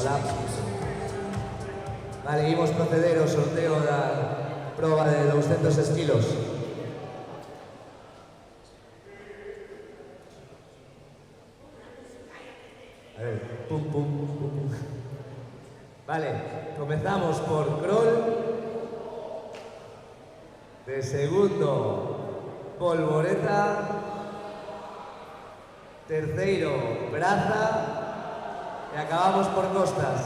Hola. Vale, imos proceder ao sorteo da proba de 200 estilos. A ver, pum, pum, pum, pum. Vale, comezamos por crawl. De segundo, polvoreta. Terceiro, braza. E acabamos por costas.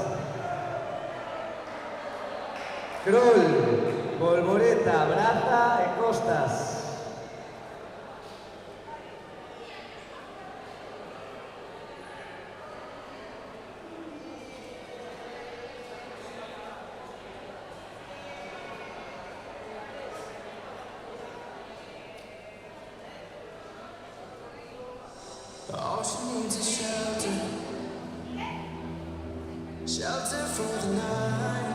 Crawl, polvoreta, braza e costas. All she needs is shelter, shelter for the night.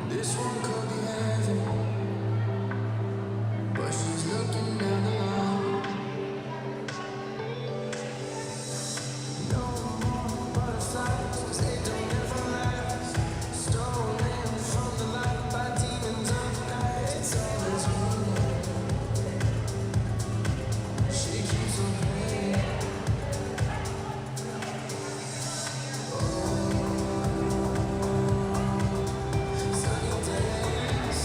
This one could be heavy, but she's looking down the line. No more butterflies, 'cause they don't ever last. Stolen from the light by demons of the night. It's always me. She keeps on playing. Sunny days,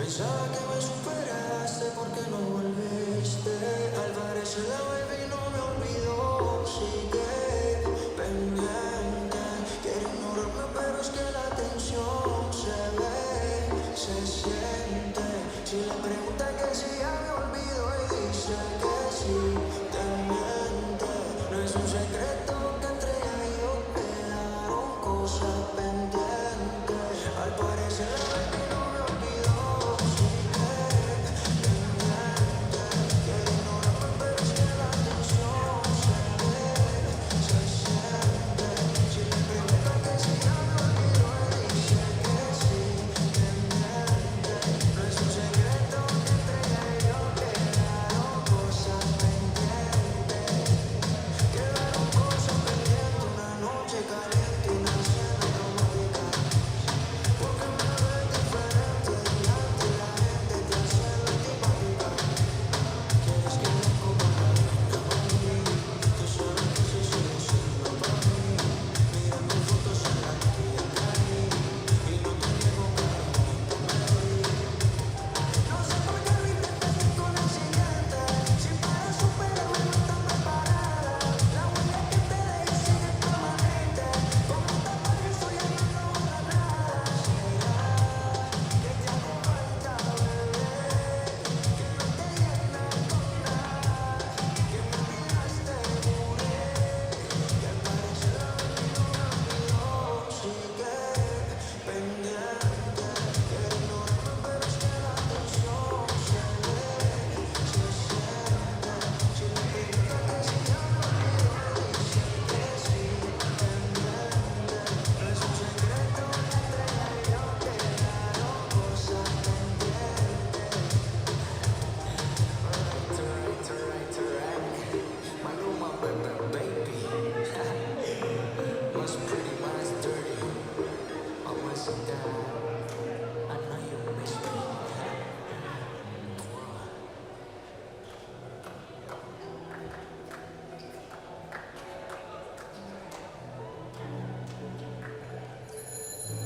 Pensaba que me superaste porque no volviste. Al parecer la baby no me olvidó. Sigue pendiente. Quiere ignorarme pero es que la tensión se ve, se siente. Si le pregunta que si ya me olvido y dice que sí, te miente. No es un secreto que entre ella y yo quedaron cosas pendientes. Al parecer la baby no me olvidó. Sigue pendiente. Quiere ignorarme pero es que la tensión se ve, se siente. Si le pregunta que si ya me olvido y dice que sí, te miente. No es un secreto que entre ella y yo quedaron cosas pendientes. Quedaron cosas pendientes, una noche caliente y una cena romántica. Porque me ves diferente delante de la gente, te hace la antipática. Quieres que no coma la vida, mami. Tú sabes que eso sigue siendo para mí. Mira mis fotos en la tuya caí y no te niego cariño, te pedí. No sé por qué lo intentaste con el siguiente. Si para superarme no estás preparada. La huella que te dejé sigue permanente. Como un tatuaje estoy en no borra nada. Será que te hago falta, bebé. Que no te llena con nada. Que me olvidaste, juré. Que al parecer la baby no me olvidó. Sigue pendiente. Quiere ignorarme pero es que la tensión se ve, se siente. Si le pregunta que si ya me olvido y dice que sí, pendiente. No es un secreto que entre ella y yo quedaron cosas pendientes. Alright. Maluma, baby. Más pretty, más dirty. Mamacita, I know you miss me.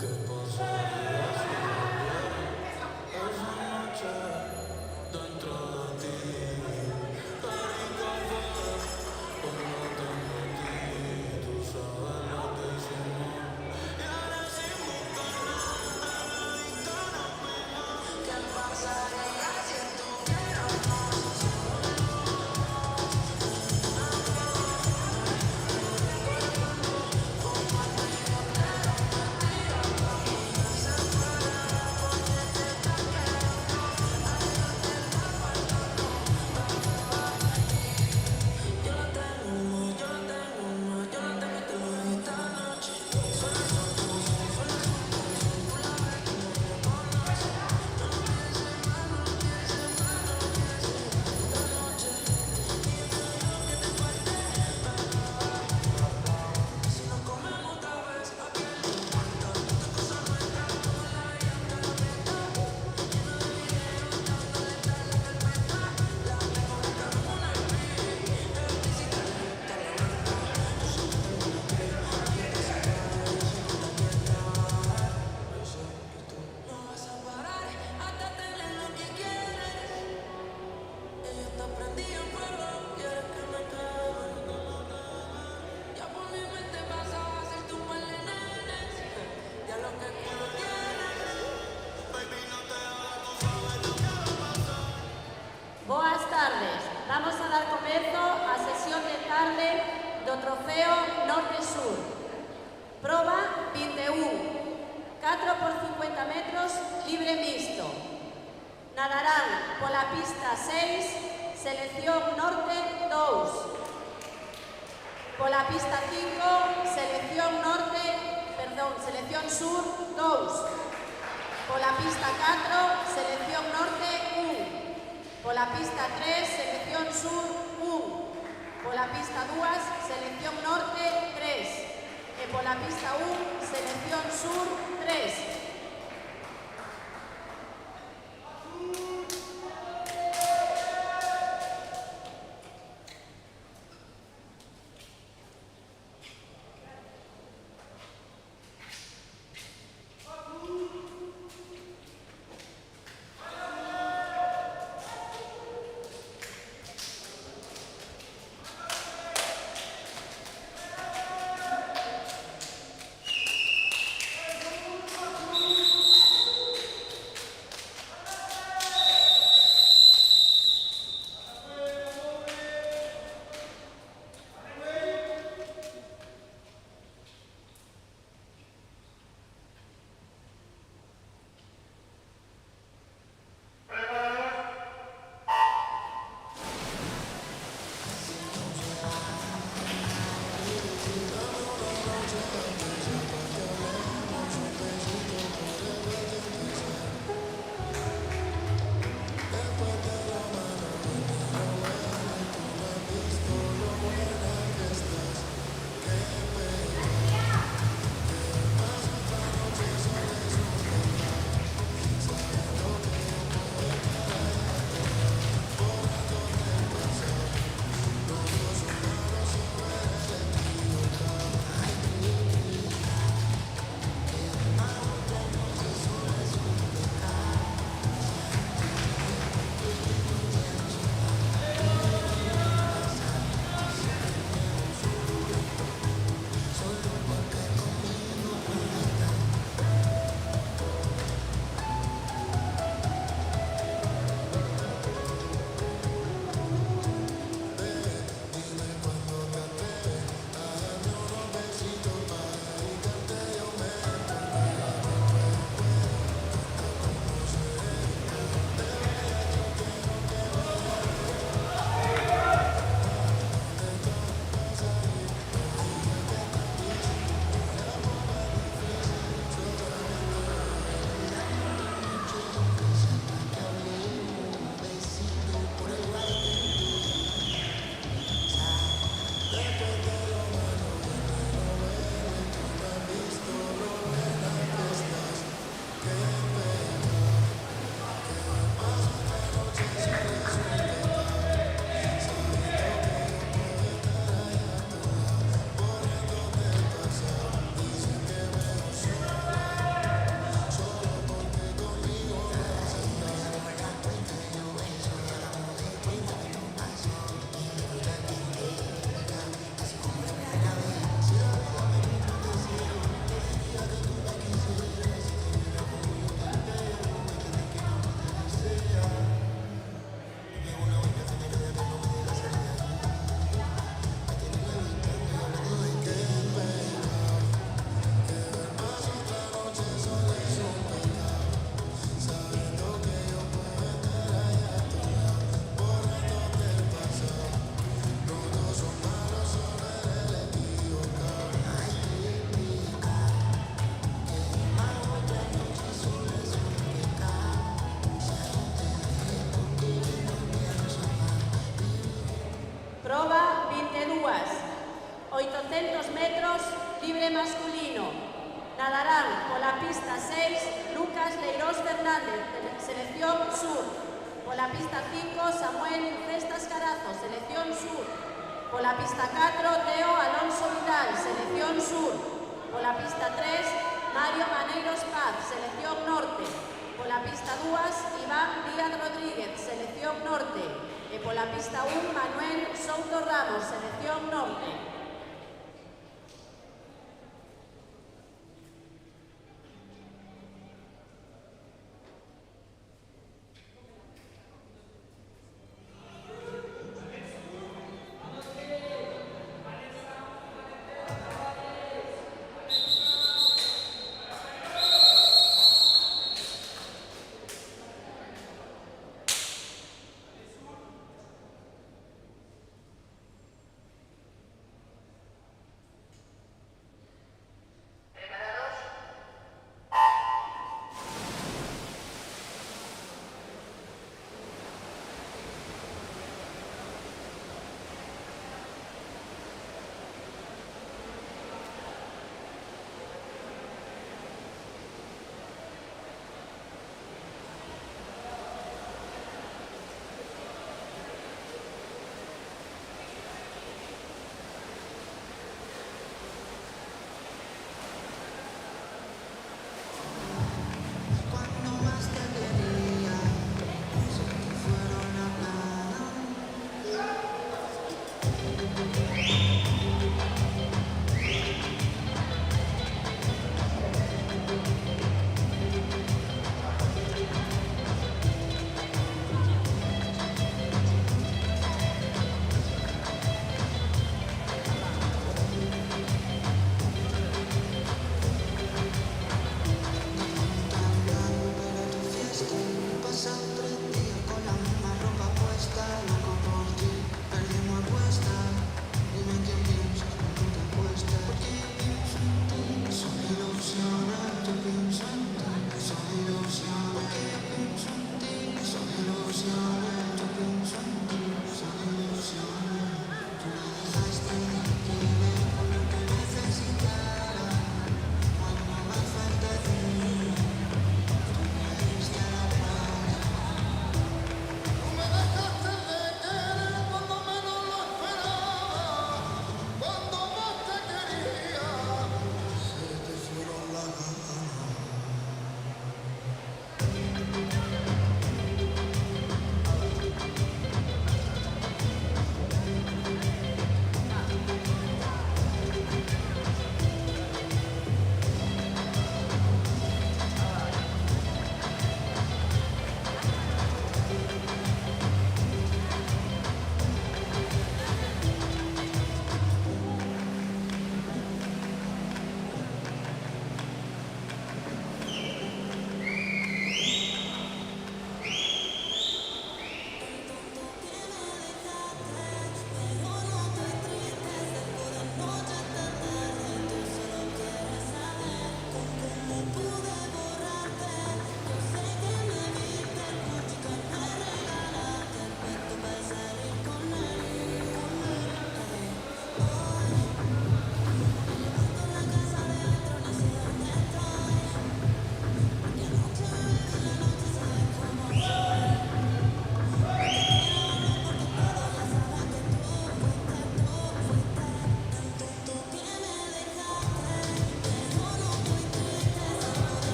¿Qué pasaría si esa noche dentro de ti? Como te metí, tú sabes lo que hicimos. Y ahora sin buscar nada, ¿qué pasaría si estuviéramos Boas tardes. Vamos a dar comezo á sesión de tarde do Trofeo Norte-Sur. Proba 21. 4 por 50 metros, libre mixto. Nadarán pola pista 6, selección norte 2. Pola pista 5, selección sur 2. Pola pista 4, selección norte 1. Pola pista 3, selección sur 1. Pola pista 2, selección norte 3. E pola pista 1, selección sur 3. pie masculino. Nadarán por la pista 6 Lucas Leirós Fernández, selección sur. Por la pista 5 Samuel Cestas Carazo, selección sur. Por la pista 4 Teo Alonso Vidal, selección sur. Por la pista 3 Mario Maneiros Paz, selección norte. Por la pista 2 Iván Díaz Rodríguez, selección norte. Y por la pista 1 Manuel Souto Ramos, selección norte.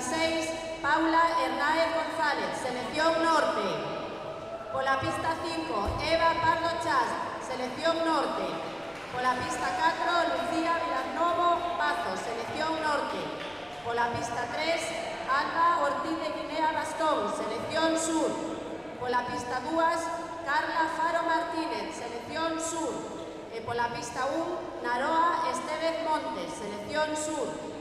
6, Paula Hernández González, selección norte. Por la pista 5, Eva Pardo Chas, selección norte. Por la pista 4, Lucía Villarnovo Pazo, selección norte. Por la pista 3, Alba Ortiz de Guinea Bastón, selección sur. Por la pista 2, Carla Faro Martínez, selección sur. Por la pista 1, Naroa Estevez Montes, selección sur.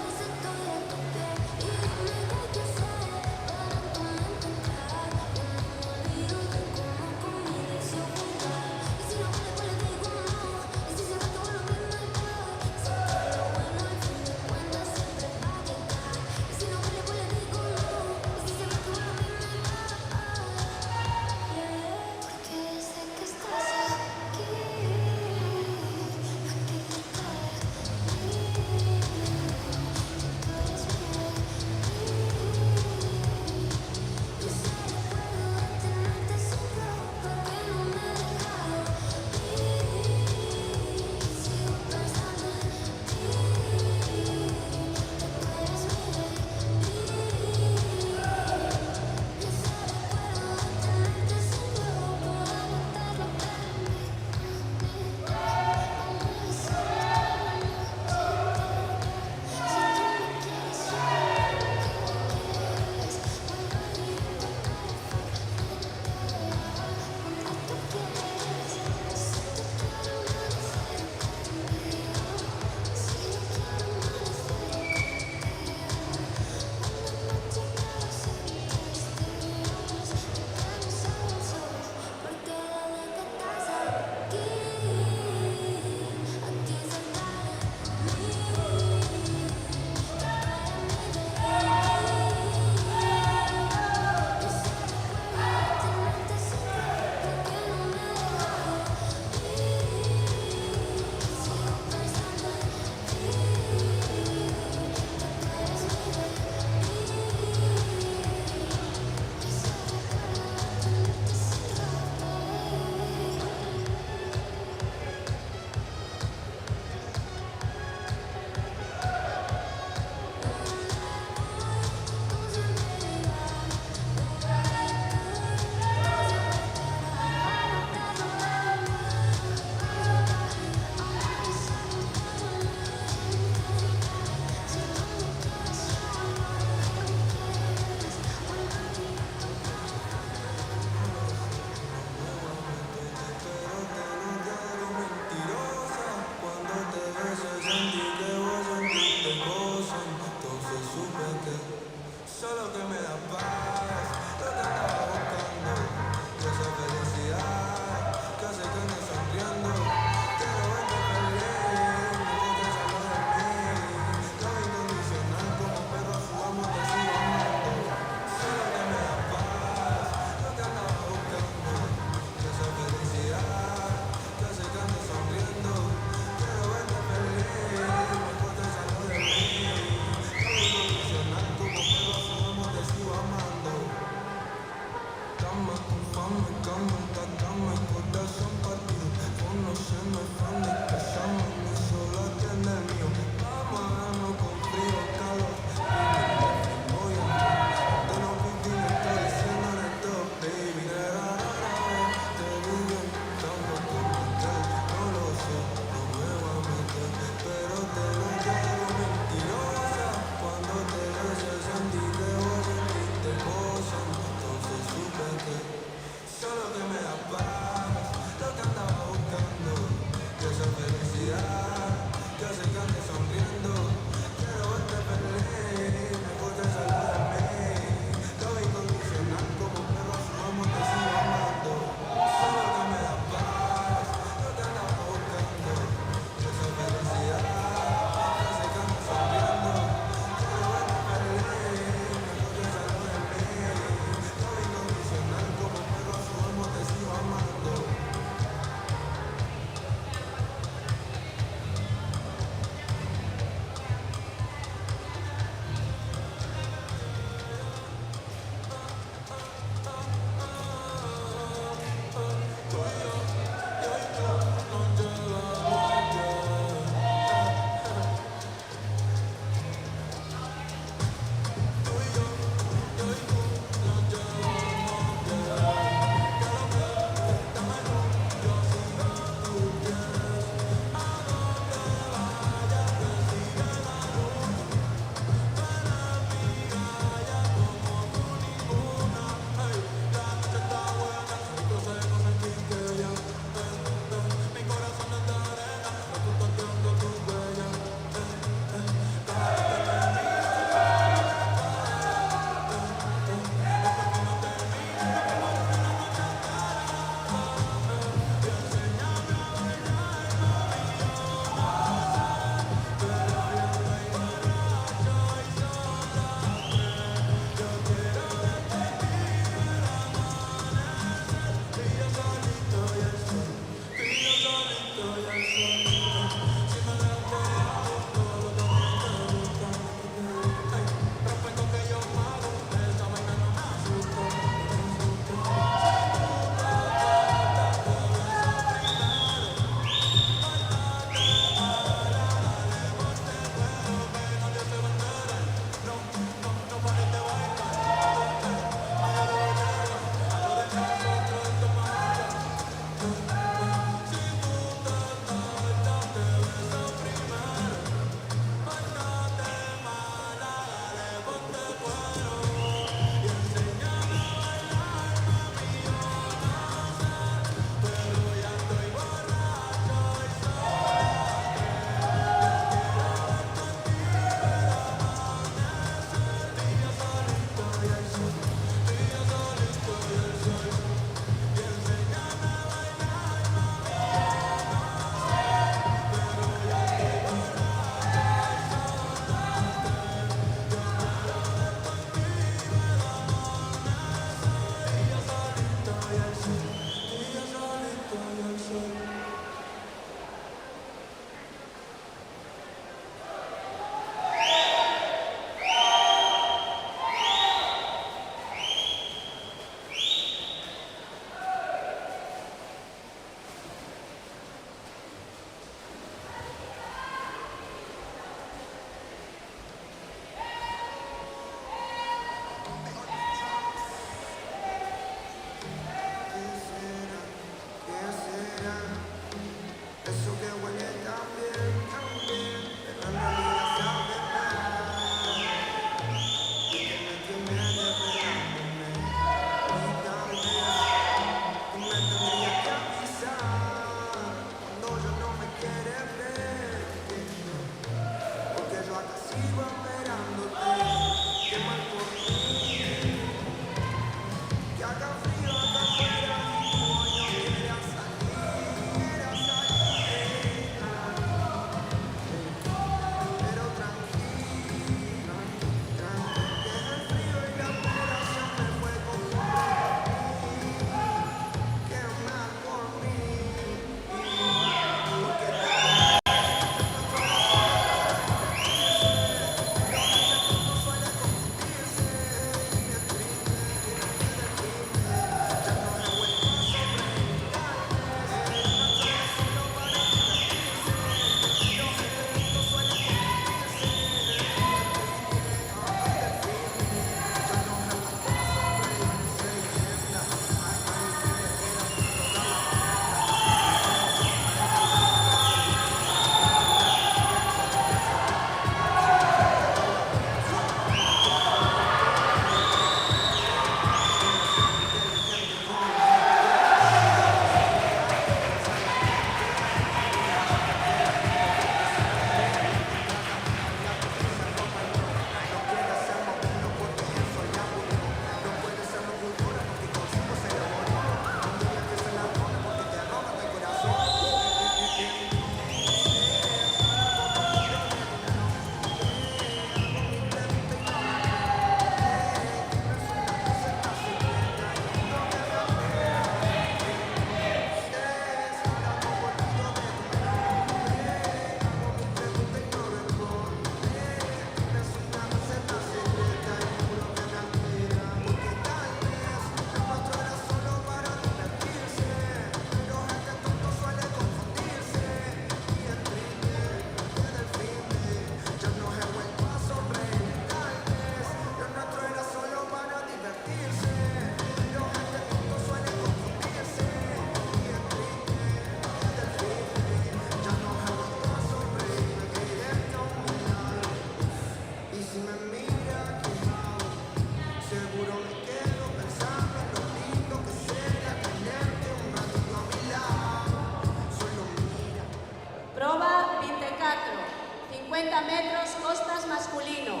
50 metros costas masculino.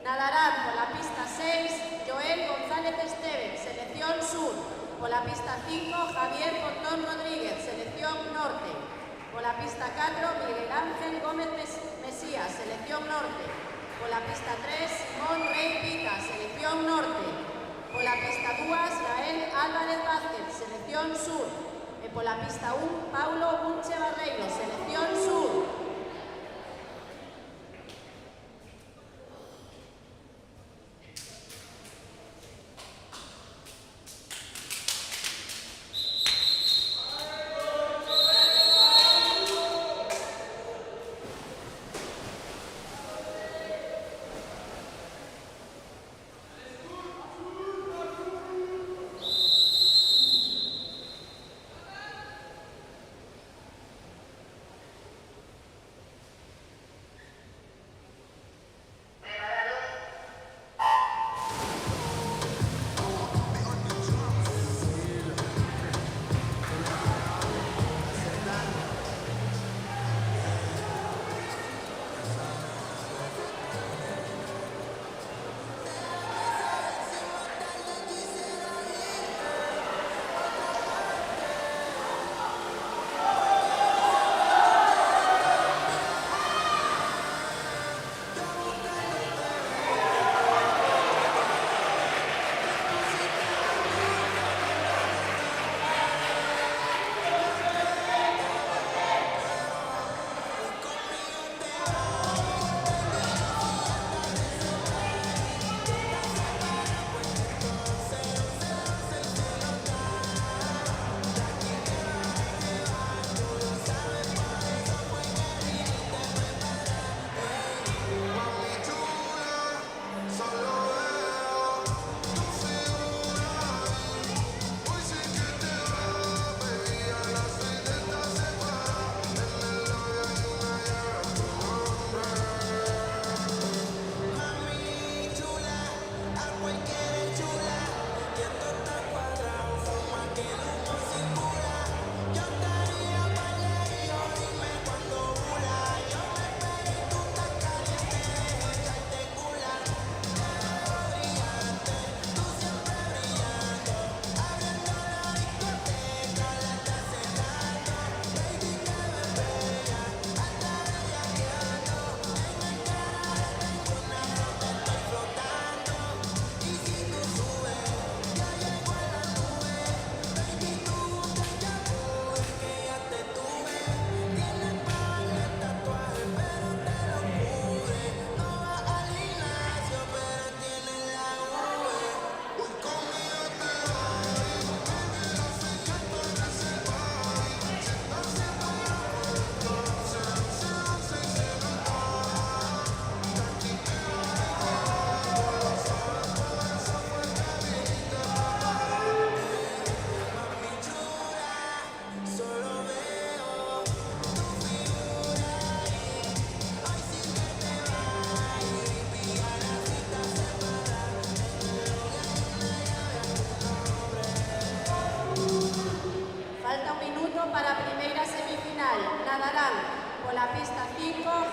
Nadarán por la pista 6, Joel González Estevez, selección sur. Por la pista 5, Javier Pontón Rodríguez, selección norte. Por la pista 4, Miguel Ángel Gómez Mesías, selección norte. Por la pista 3, Simón Rey Pica, selección norte. Por la pista 2, Gael Álvarez Vázquez, selección sur. E por la pista 1, Paulo Bunche Barreiro, selección sur.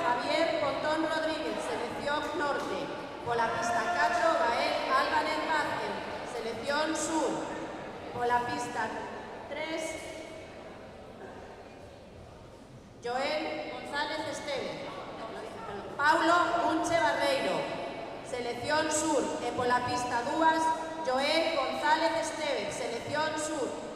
Javier Pontón Rodríguez, selección norte. Por la pista 4, Gael Álvarez Vázquez, selección sur. Por la pista 3, Joel González Estevez. Paulo Bunche Barreiro, selección sur. E por la pista 2, Joel González Estevez, selección sur.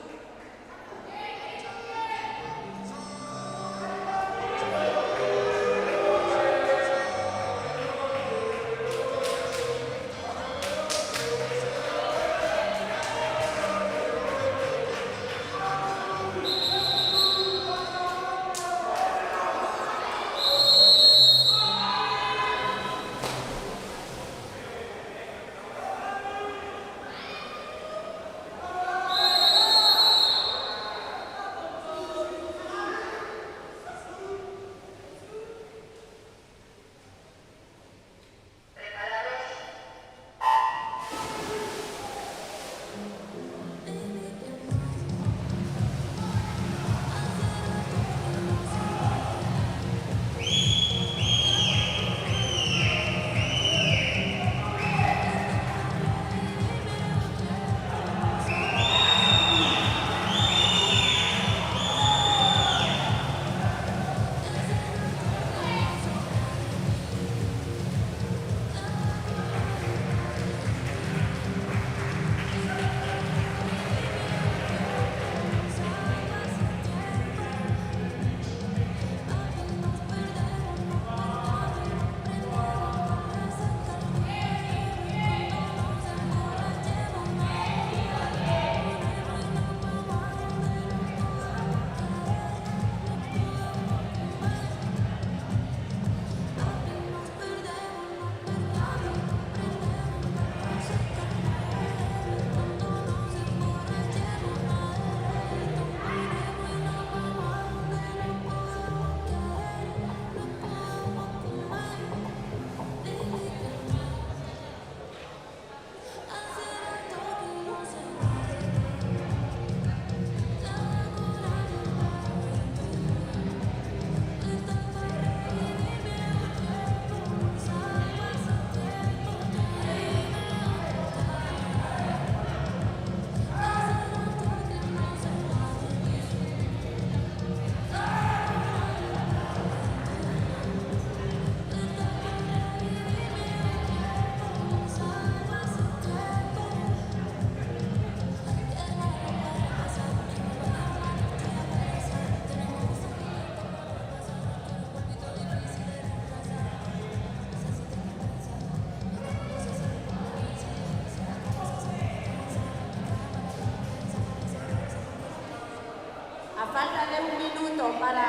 para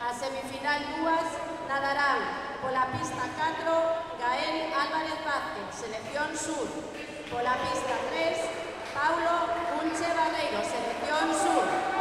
a semifinal 2 nadarán pola pista 4 Gael Álvarez Vázquez, Selección Sur. Pola pista 3 Paulo Unche Barreiro, Selección Sur.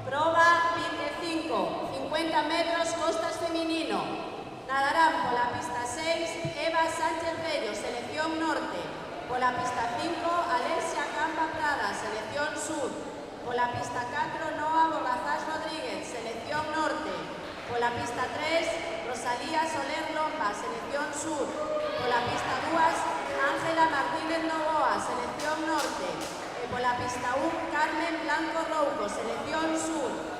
Proba 25, 50 metros costas feminino. Nadarán pola pista 6 Eva Sánchez Bello, Selección Norte. Pola pista 5 Alexia Campa Prada, Selección Sur. Pola pista 4 Noa Borrazás Rodríguez, Selección Norte. Pola pista 3 Rosalía Soler Lomba, Selección Sur. Pola pista 2 Ángela Martínez Novoa, Selección Norte. E pola pista 1 Carmen Blanco Rouco, Selección Sur.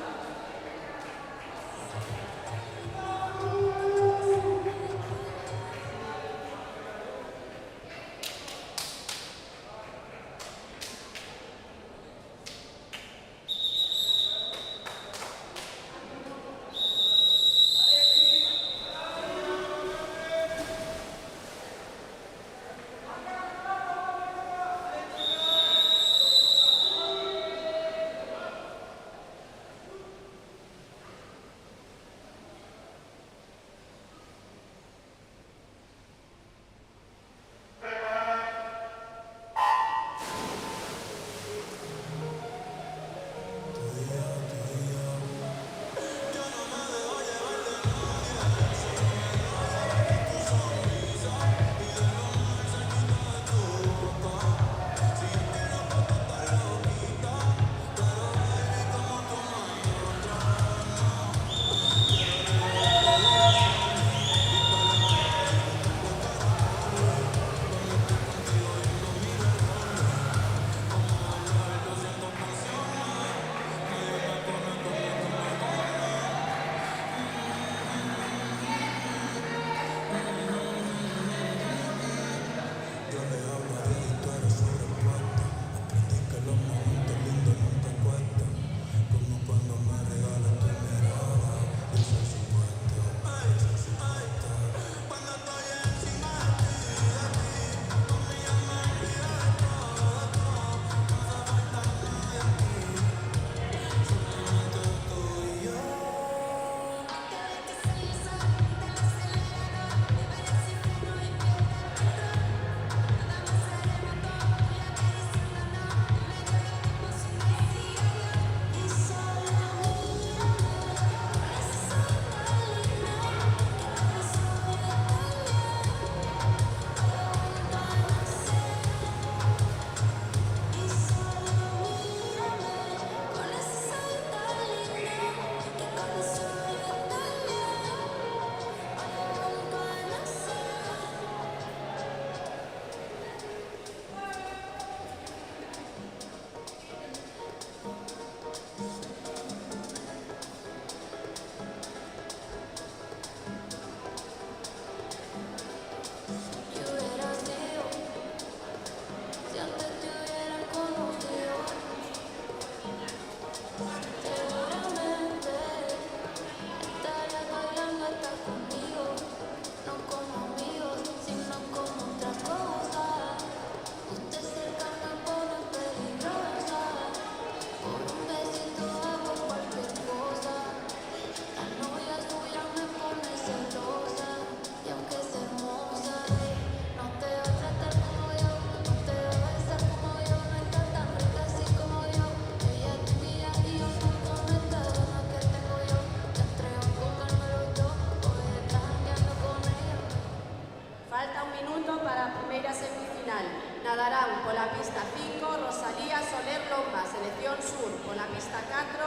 final. Nadarán por la pista 5 Rosalía Soler Lomba, selección sur. Por la pista 4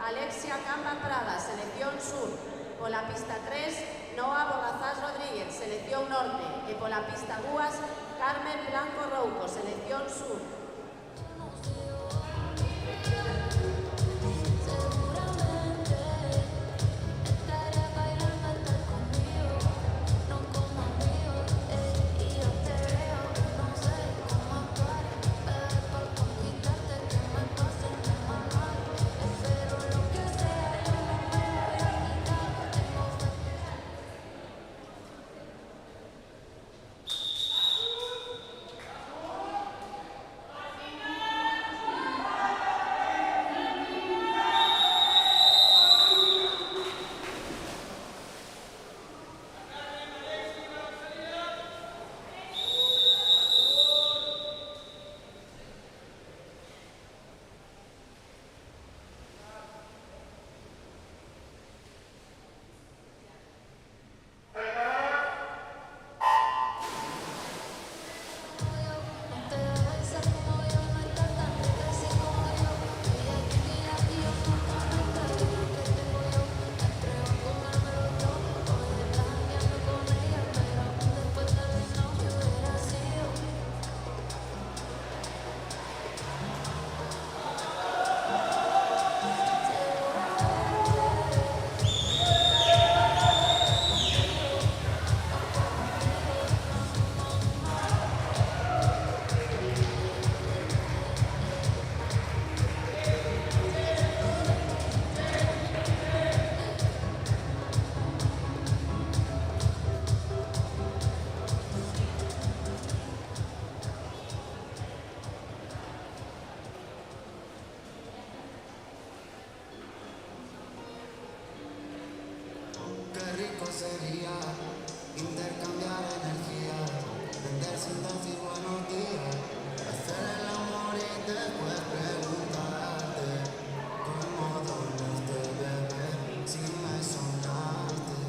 Alexia Camba Prada, selección sur. Por la pista 3 Noa Borrazás Rodríguez, selección norte. Y por la pista 2 Carmen Blanco Rouco, selección sur. Sería intercambiar energía, vender sin decir buenos días, hacer el amor y después preguntarte cómo dormiste, bebé, si me sonaste.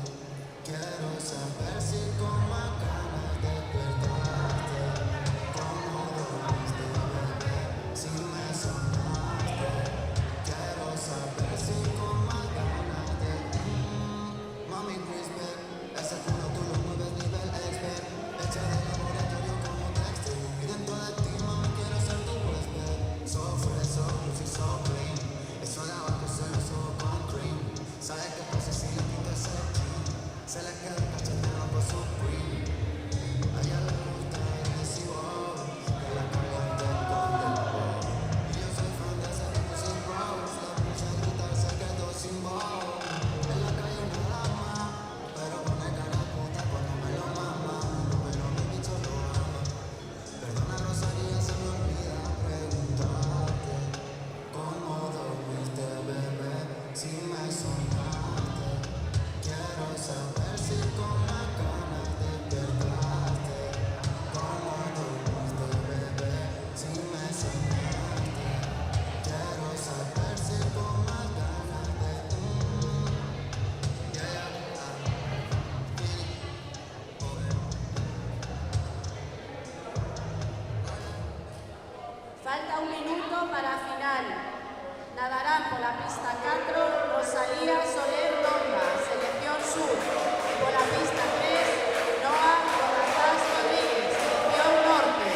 Quiero saber si con más ganas despertaste. Cómo dormiste, bebé, si me sonaste. Quiero saber si con más ganas de mami crispy. Ese culo tú lo mueves nivel expert. Hecha de laboratorio como Dexter. Y dentro de ti, mami, quiero ser tu huésped. So fresh, so juicy, so clean. Eso de abajo se lo subo con cream. Sabes que pasa si le quito ese jean. Se le queda el cachetero por su queen. A ella le gusta agresivo, que la caliente con tempo. Y yo soy fan de ese music rose. La puse a gritar secreto sin voz. En la calle nada más, pero pone cara puta cuando me lo mama. Pero mi bicho lo ama. Perdona Rosalía, se me olvida preguntarte cómo dormiste, bebé, si me sonaste. Quiero saber si con más ganas despertaste. Cómo dormiste, bebé, si me sonaste. Quiero saber si con más ganas de Falta un minuto para final. Nadarán por la pista 4 Rosalía Soler Lomba, selección sur. Por la pista 3 Noa Borrazás Rodríguez, selección norte.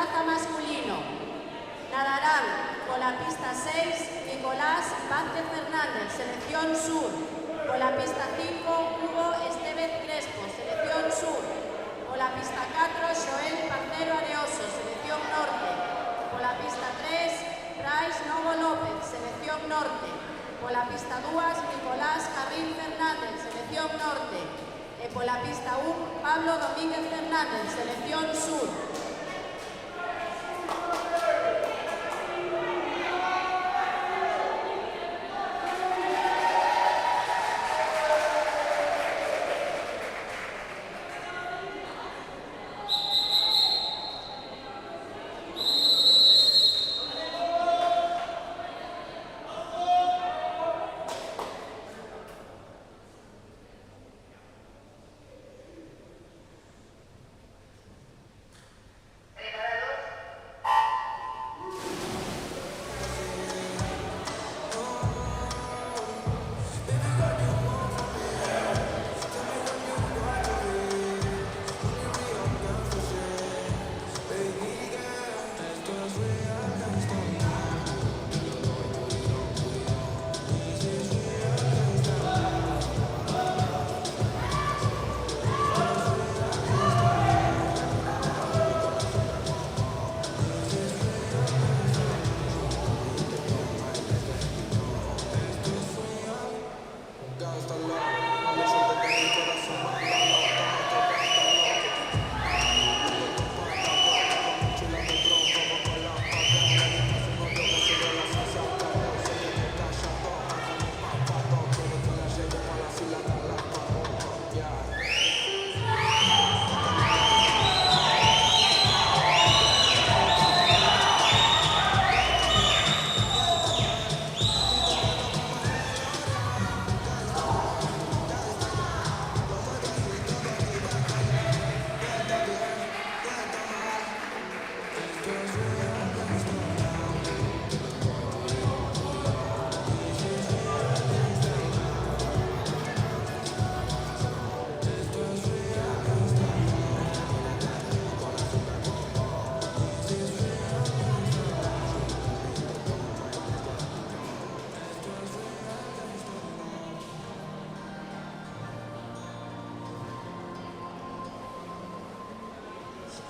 braza masculino. Nadarán por la pista 6 Nicolás Vázquez Fernández, selección sur. Por la pista 5 Hugo Estevez Crespo, selección sur. Por la pista 4 Joel Parcero Areoso, selección norte. Por la pista 3 Brais Novo López, selección norte. Por la pista 2 Nicolás Carril Fernández, selección norte. E por la pista 1 Pablo Domínguez Fernández, selección sur.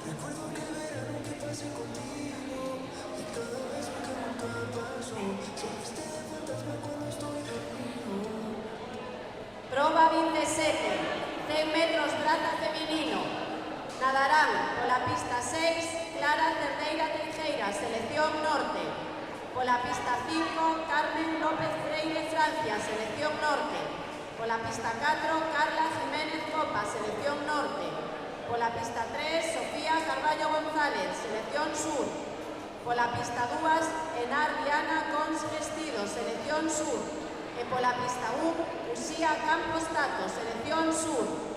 Recuerdo que el verano que pasé contigo y cada vez que nunca pasó. Siempre de fantasma cuando estoy dormido. Proba 27, 100 metros braza femenino. Nadarán por la pista 6 Clara Cerdeira Teijeira, selección norte. Por la pista 5 Carmen López Freire Francia, selección norte. Por la pista 4 Carla Jiménez Copa, selección norte. Por la pista 3 Sofía Carballo González, selección sur. Por la pista 2 Enar Diana Cons Vestido, selección sur. E por la pista 1 Uxía Campos Tato, selección sur.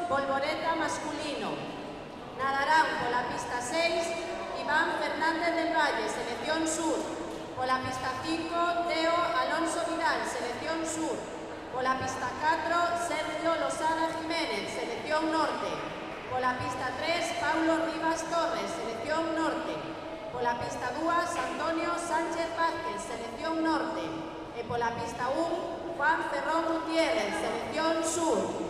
volvoreta masculino. Nadarán por la pista 6, Iván Fernández del Valle, selección sur. Por la pista 5, Teo Alonso Vidal, selección sur. Por la pista 4, Sergio Losada Jiménez, selección norte. Por la pista 3, Paulo Rivas Torres, selección norte. Por la pista 2, Antonio Sánchez Vázquez, selección norte. Y por la pista 1, Juan Ferrón Gutiérrez, selección sur.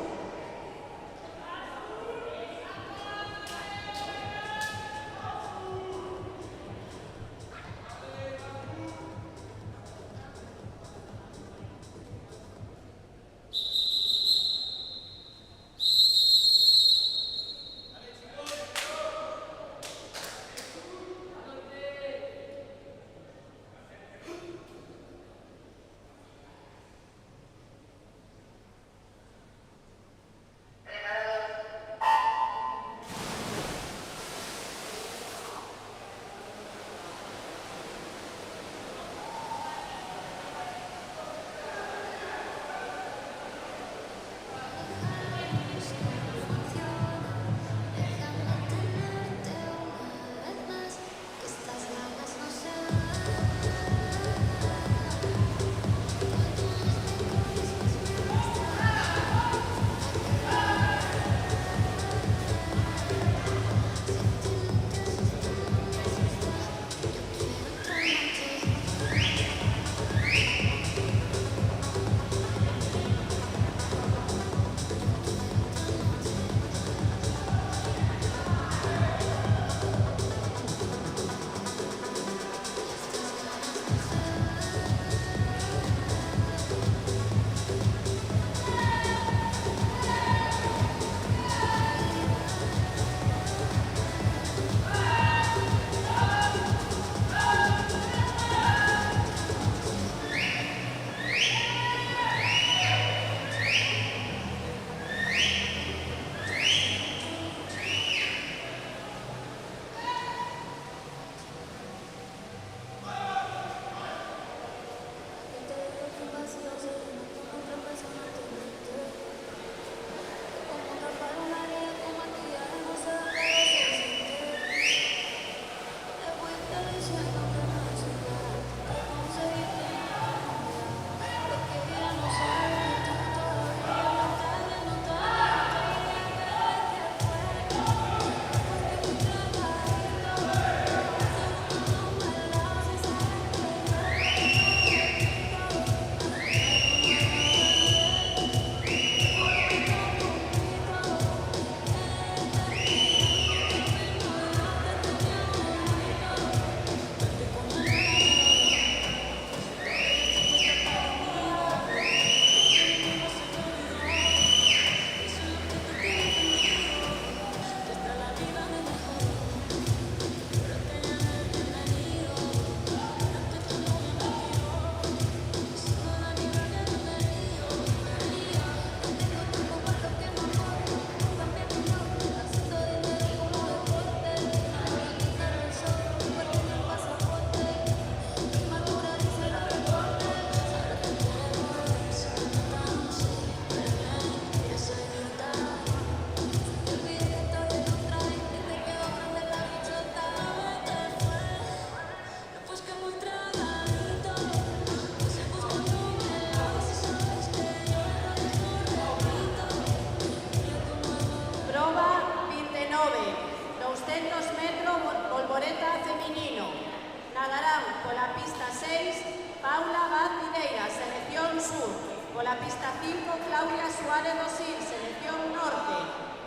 Por la pista 5, Claudia Suárez Dosín, selección norte.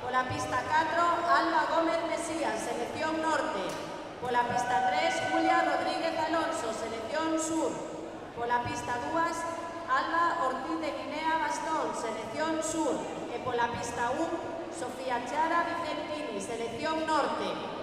Por la pista 4, Alba Gómez Mesías, selección norte. Por la pista 3, Julia Rodríguez Alonso, selección sur. Por la pista 2, Alba Ortiz de Guinea Bastón, selección sur. Y por la pista 1, Sofía Chara Vicentini, selección norte.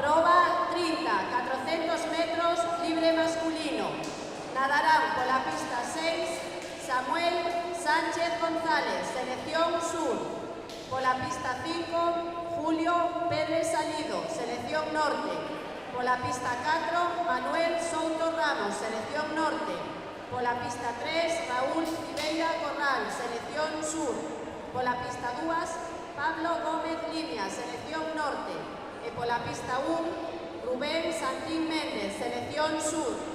Proba 30, 400 metros, libre masculino. Nadarán por la pista 6, Samuel Sánchez González, selección sur. Por la pista 5, Julio Pérez Salido, selección norte. Por la pista 4, Manuel Souto Ramos, selección norte. Por la pista 3, Raúl Ribeira Corral, selección sur. Por la pista 2, Pablo Gómez Línea, selección norte. E pola pista 1, Rubén Santín Méndez, selección sur.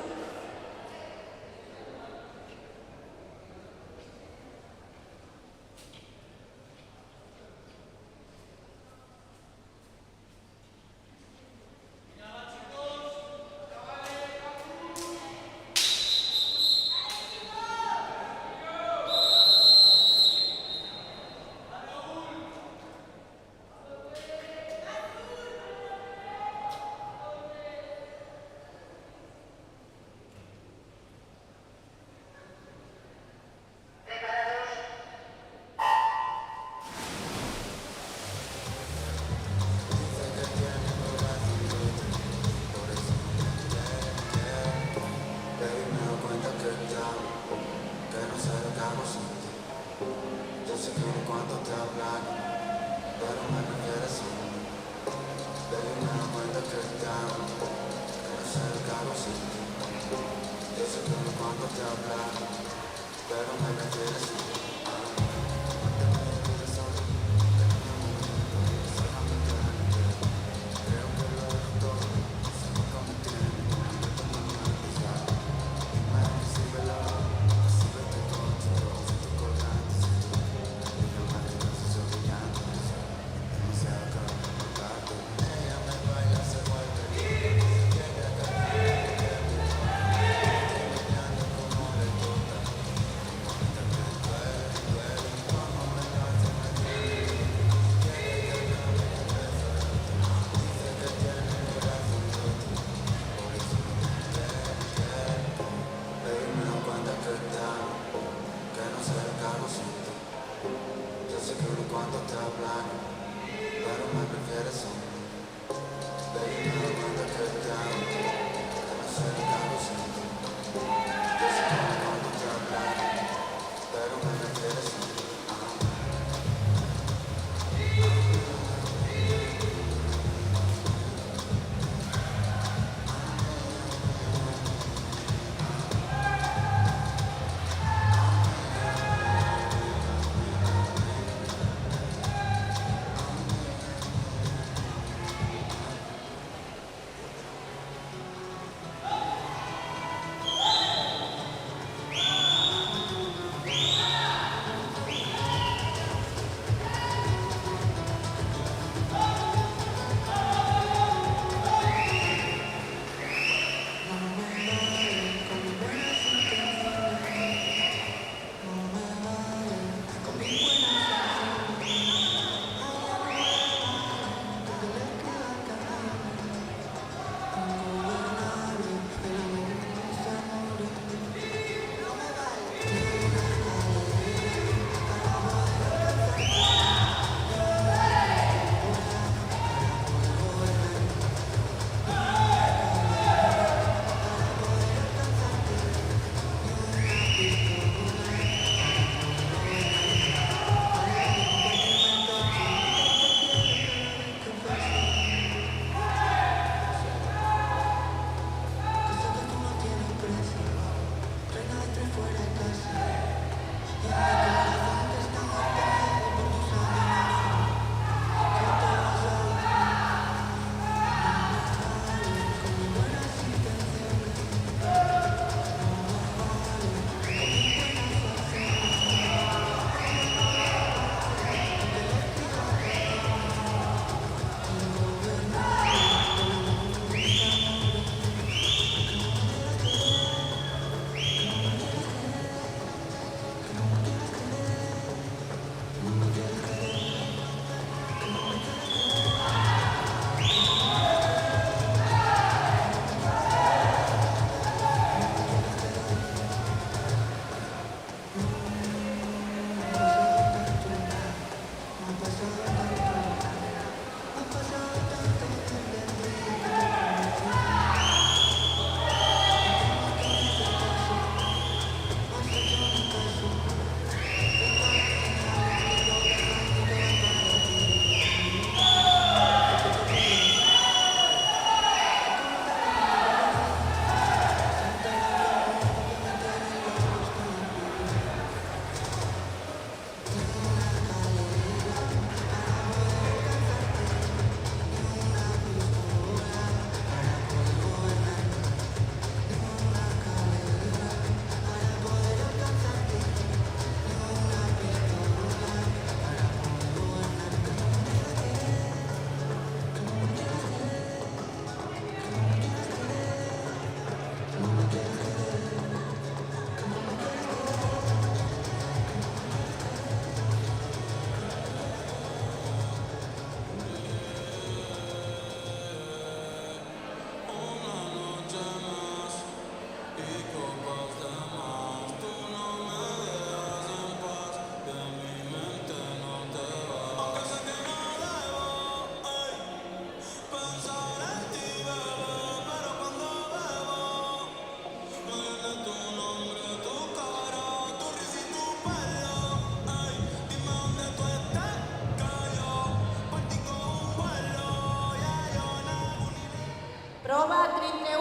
prova 31,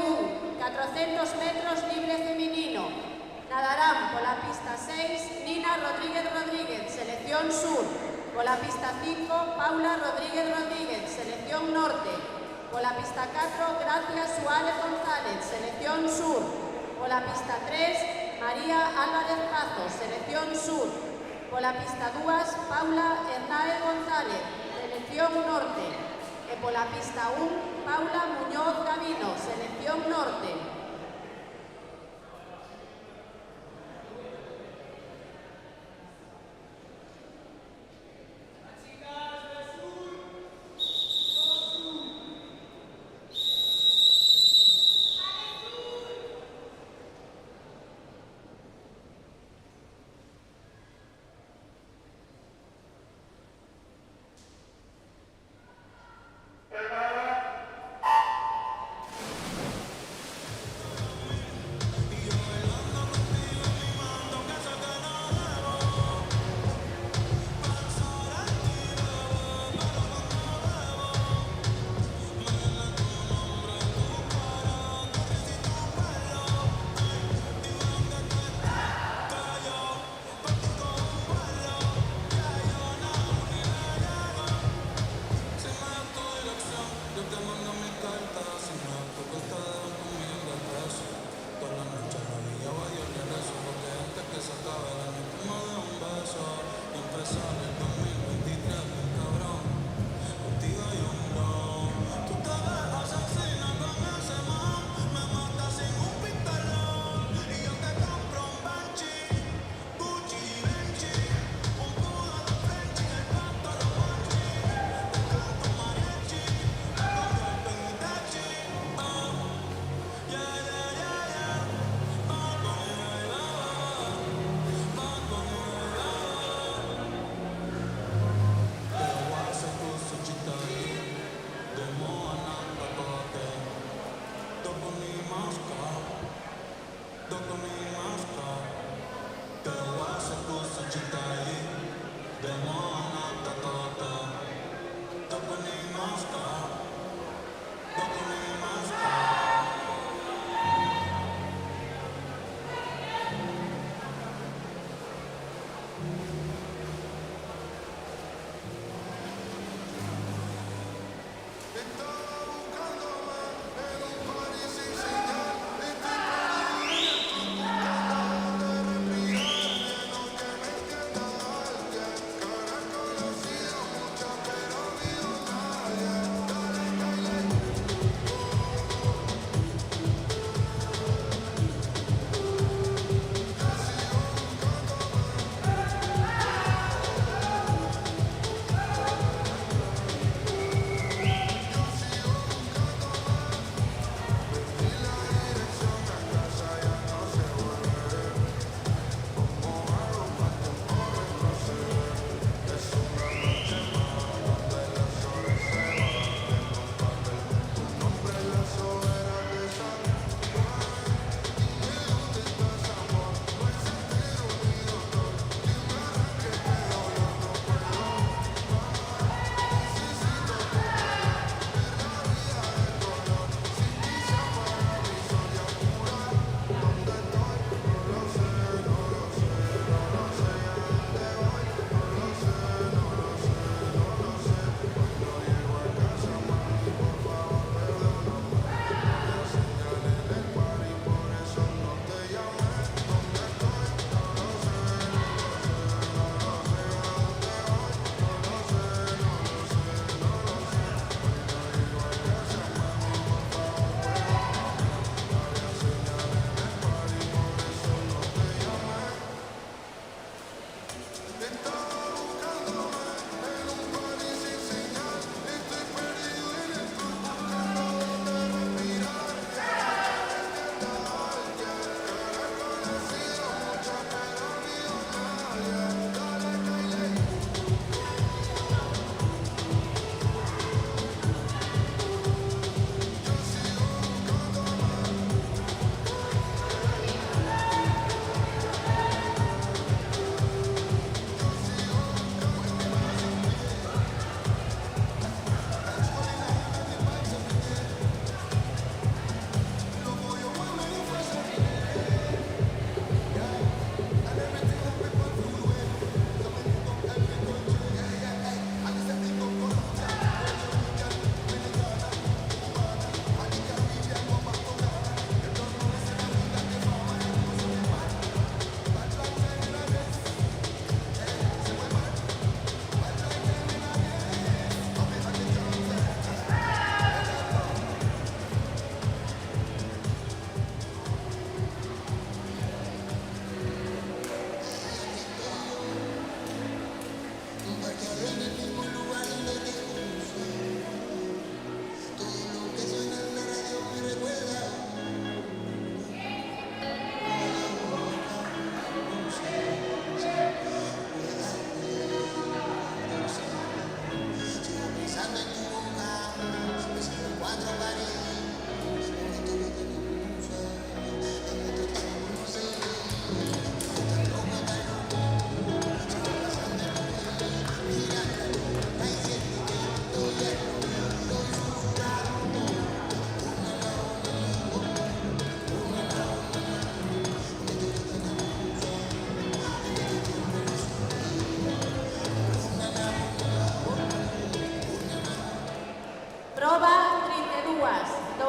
400 metros libre femenino. Nadarán por la pista 6, Nina Rodríguez Rodríguez, selección sur. Por la pista 5, Paula Rodríguez Rodríguez, selección norte. Por la pista 4, Gracia Suárez González, selección sur. Por la pista 3, María Álvarez Pazo, selección sur. Por la pista 2, Paula Hernández González, selección norte. E por la pista 1, Paula Muñoz Gavino, selección norte.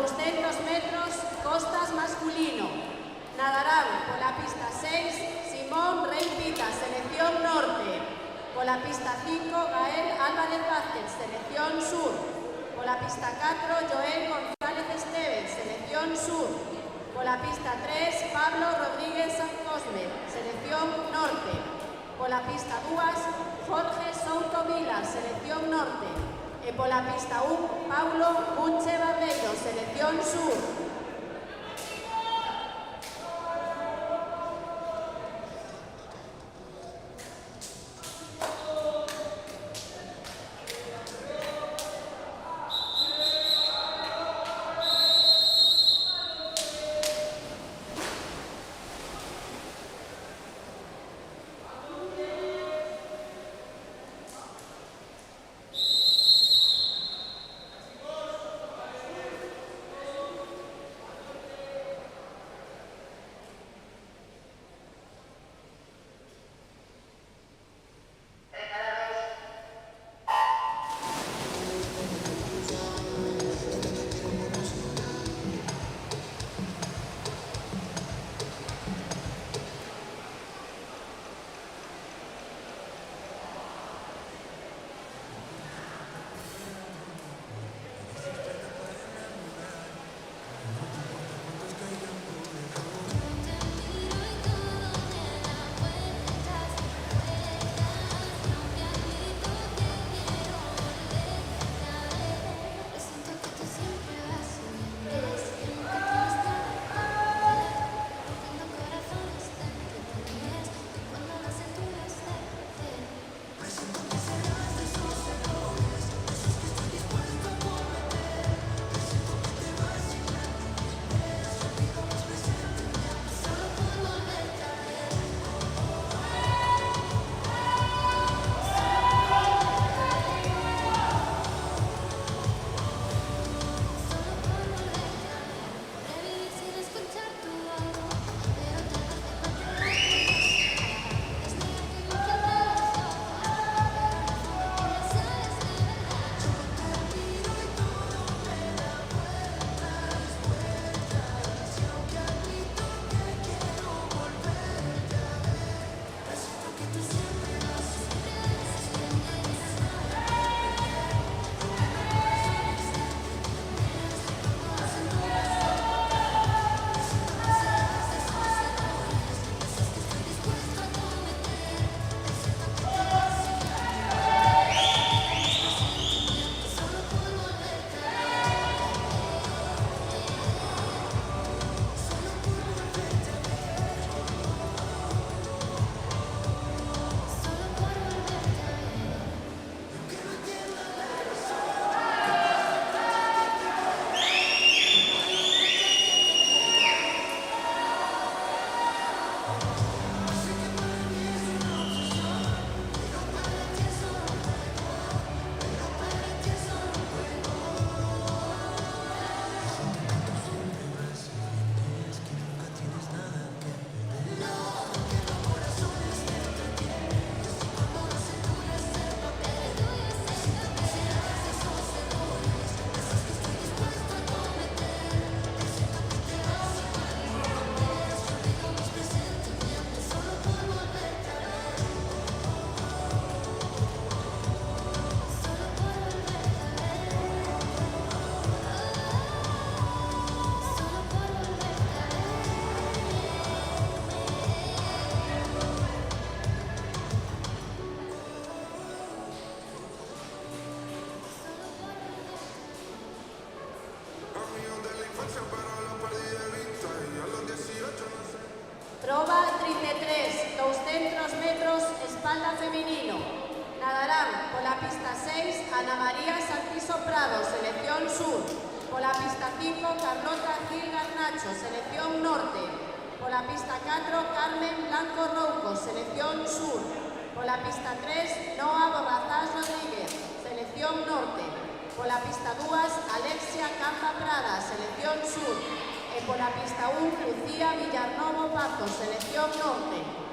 200 metros, costas masculino. Nadarán por la pista 6, Simón Rey Pita, selección norte. Por la pista 5, Gael Álvarez Vázquez, selección sur. Por la pista 4, Joel González Esteves, selección sur. Por la pista 3, Pablo Rodríguez San Cosme, selección norte. Por la pista 2, Jorge Souto Vila, selección norte. Y por la pista 1, Paulo Bunche Barreiro, selección sur. Prova 33, 200 metros, espalda femenino. Nadarán por la pista 6, Ana María Santiso Prado, selección sur. Por la pista 5, Carlota Gil Garnacho, selección norte. Por la pista 4, Carmen Blanco Rouco, selección sur. Por la pista 3, Noa Borrazás Rodríguez, selección norte. Por la pista 2, Alexia Campa Prada, selección sur. Y por la pista 1, Lucía Villarnovo Pazo, selección norte.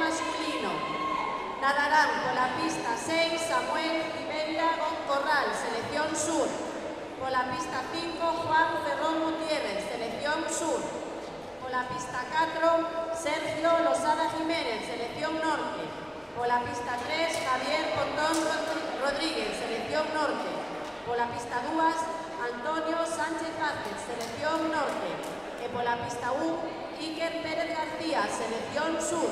masculino. Nadarán por la pista 6 Samuel Ribeira Corral, selección sur. Por la pista 5 Juan Ferrón Gutiérrez, selección sur. Por la pista 4 Sergio Losada Jiménez, selección norte. Por la pista 3 Javier Pontón Rodríguez, selección norte. Por la pista 2 Antonio Sánchez Vázquez, selección norte. Y por la pista 1 Iker Pérez García, selección sur.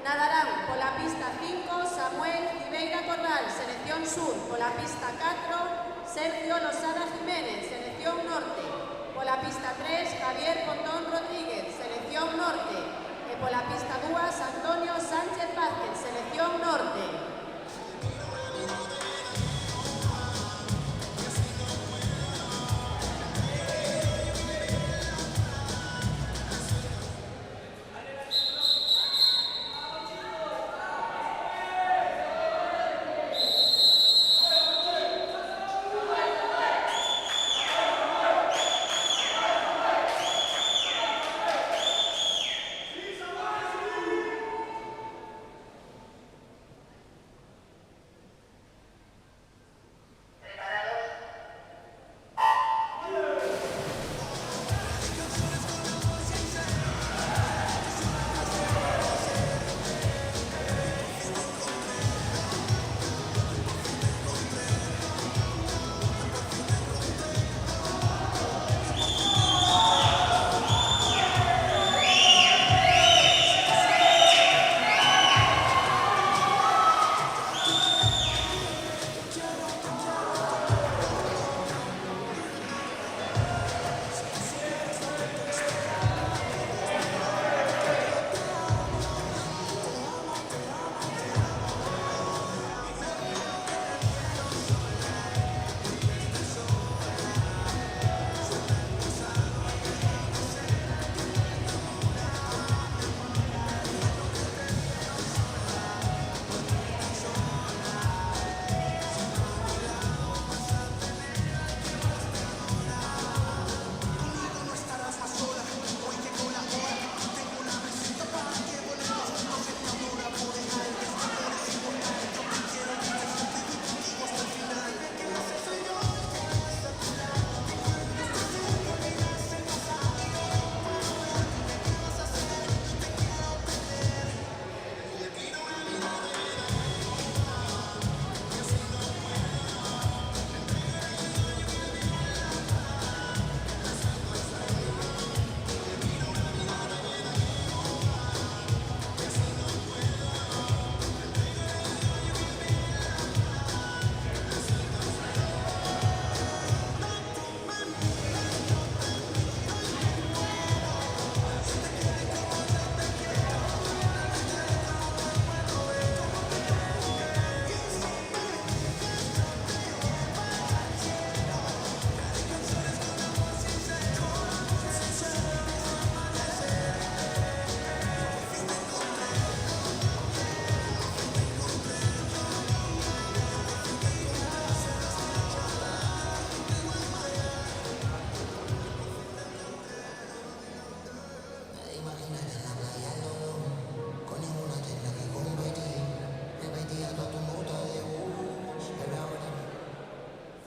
Nadarán por la pista 5 Samuel Ribeira Corral, selección sur. Por la pista 4 Sergio Losada Jiménez, selección norte. Por la pista 3 Javier Pontón Rodríguez, selección norte. Y por la pista 2 Antonio Sánchez Vázquez, selección norte.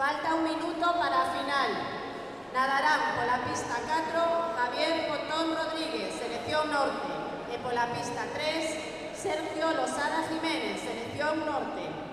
Falta un minuto para a final. Nadarán pola pista 4 Javier Potón Rodríguez, Selección Norte, e pola pista 3 Sergio Losada Jiménez, Selección Norte.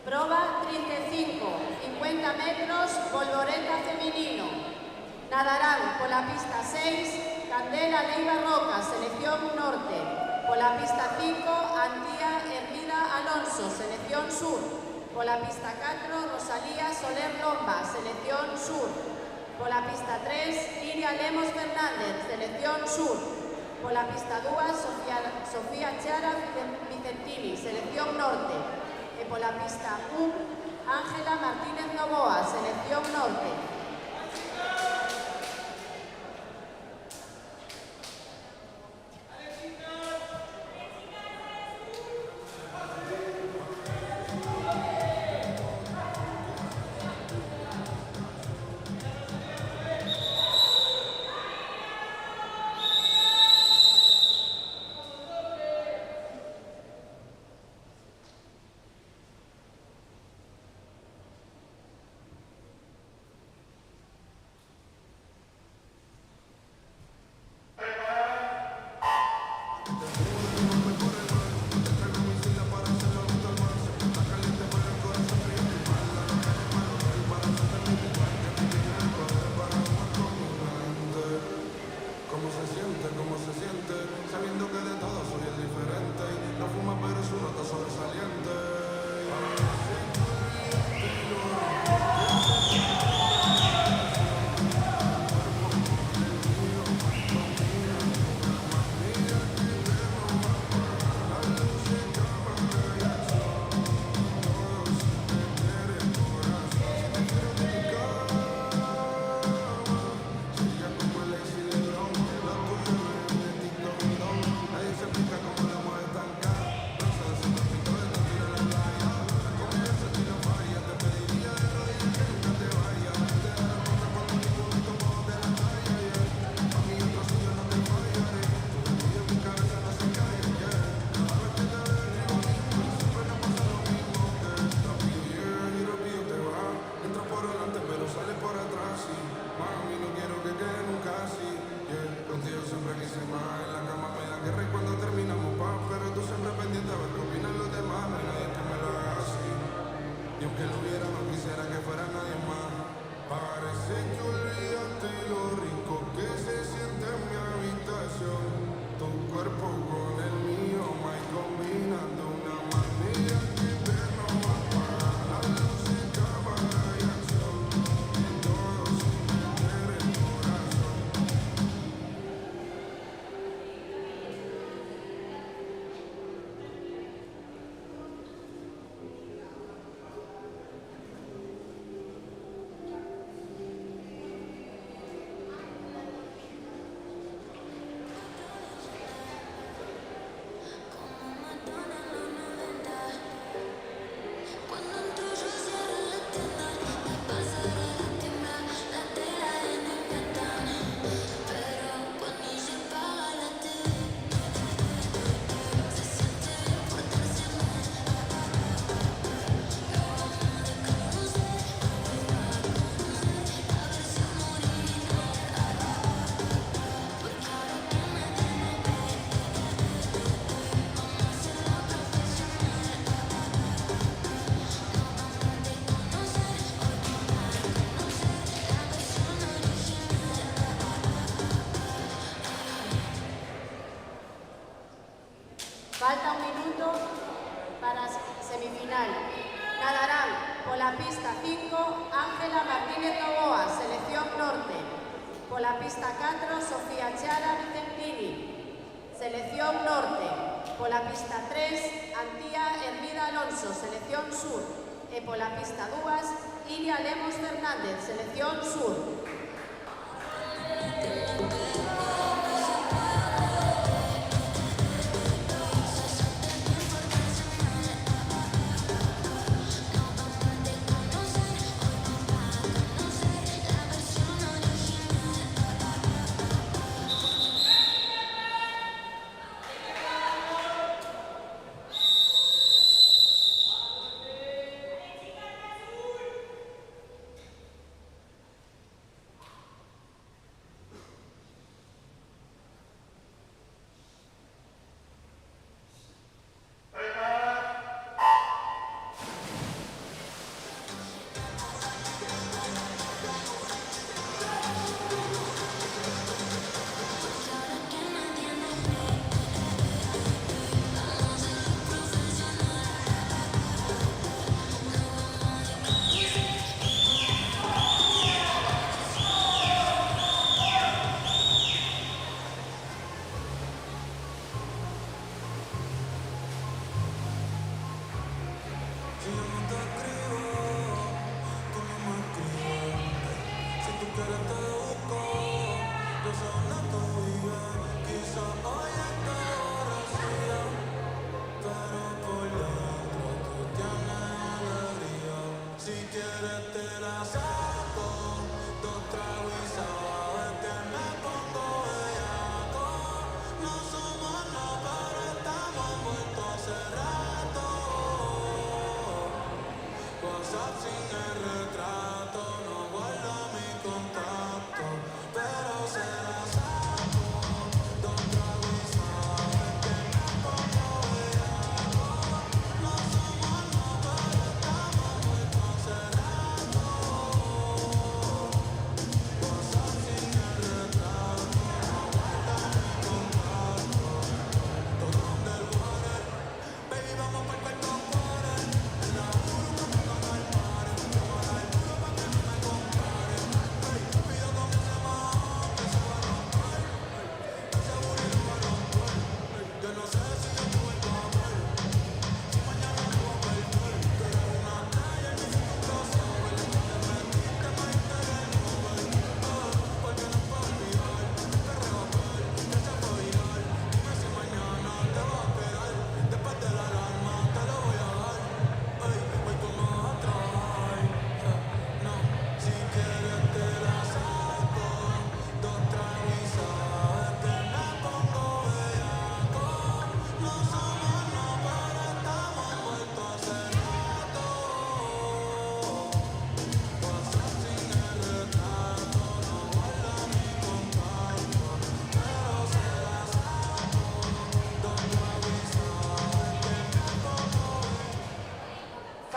Proba 35, 50 metros, polvoreta femenino. Nadarán pola pista 6, Candela Leiva Roca, Selección Norte. Pola pista 5, Antía Hermida Alonso, Selección Sur. Pola pista 4, Rosalía Soler Lomba, Selección Sur. Pola pista 3, Liria Lemos Fernández, Selección Sur. Pola pista 2, Sofía Chara Vicentini, Selección Norte. E pola pista 1, Ángela Martínez Novoa, Selección Norte. Pola pista 4, Sofía Chara Vicentini. Selección Norte. Pola pista 3, Antía Hermida Alonso, Selección Sur. E pola pista 2, Iria Lemos Fernández, Selección Sur.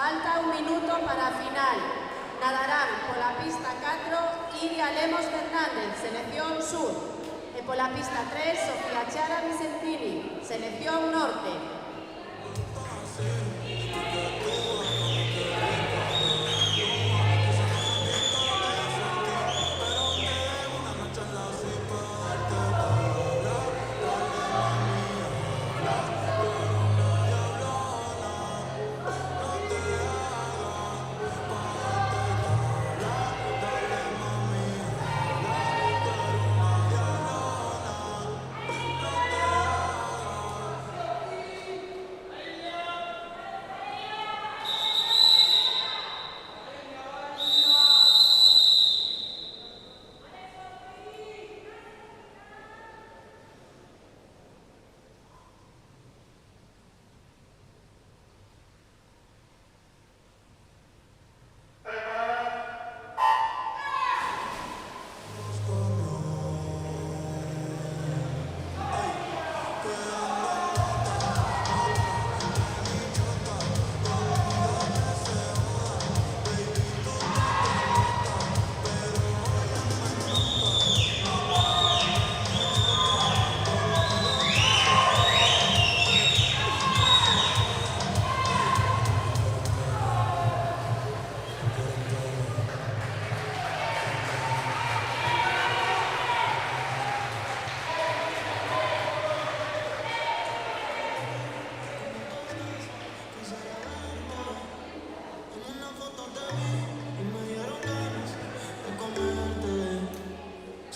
Falta un minuto para a final. Nadarán pola pista 4, Iria Lemos Fernández, Selección Sur. E pola pista 3, Sofía Chara Vicentini, Selección Norte.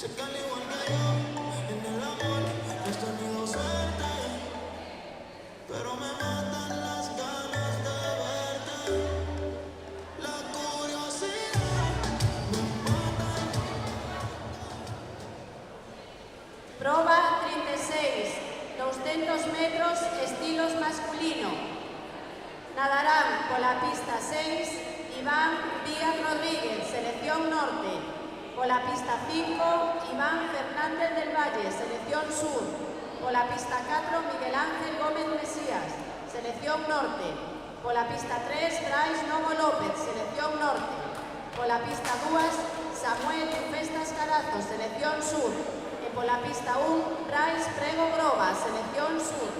Sé que al igual que yo, en el amor has tenido suerte, pero me matan las ganas de verte. La curiosidad me mata. Prova 36, 200 metros, estilos masculino. Nadarán por la pista 6, Iván Díaz Rodríguez, Selección Norte. Por la pista 5, Iván Fernández del Valle, Selección Sur. Por la pista 4, Miguel Ángel Gómez Mesías, Selección Norte. Por la pista 3, Brais Novo López, Selección Norte. Por la pista 2, Samuel Festas Carazo, Selección Sur. E por la pista 1, Brais Prego Groba, Selección Sur.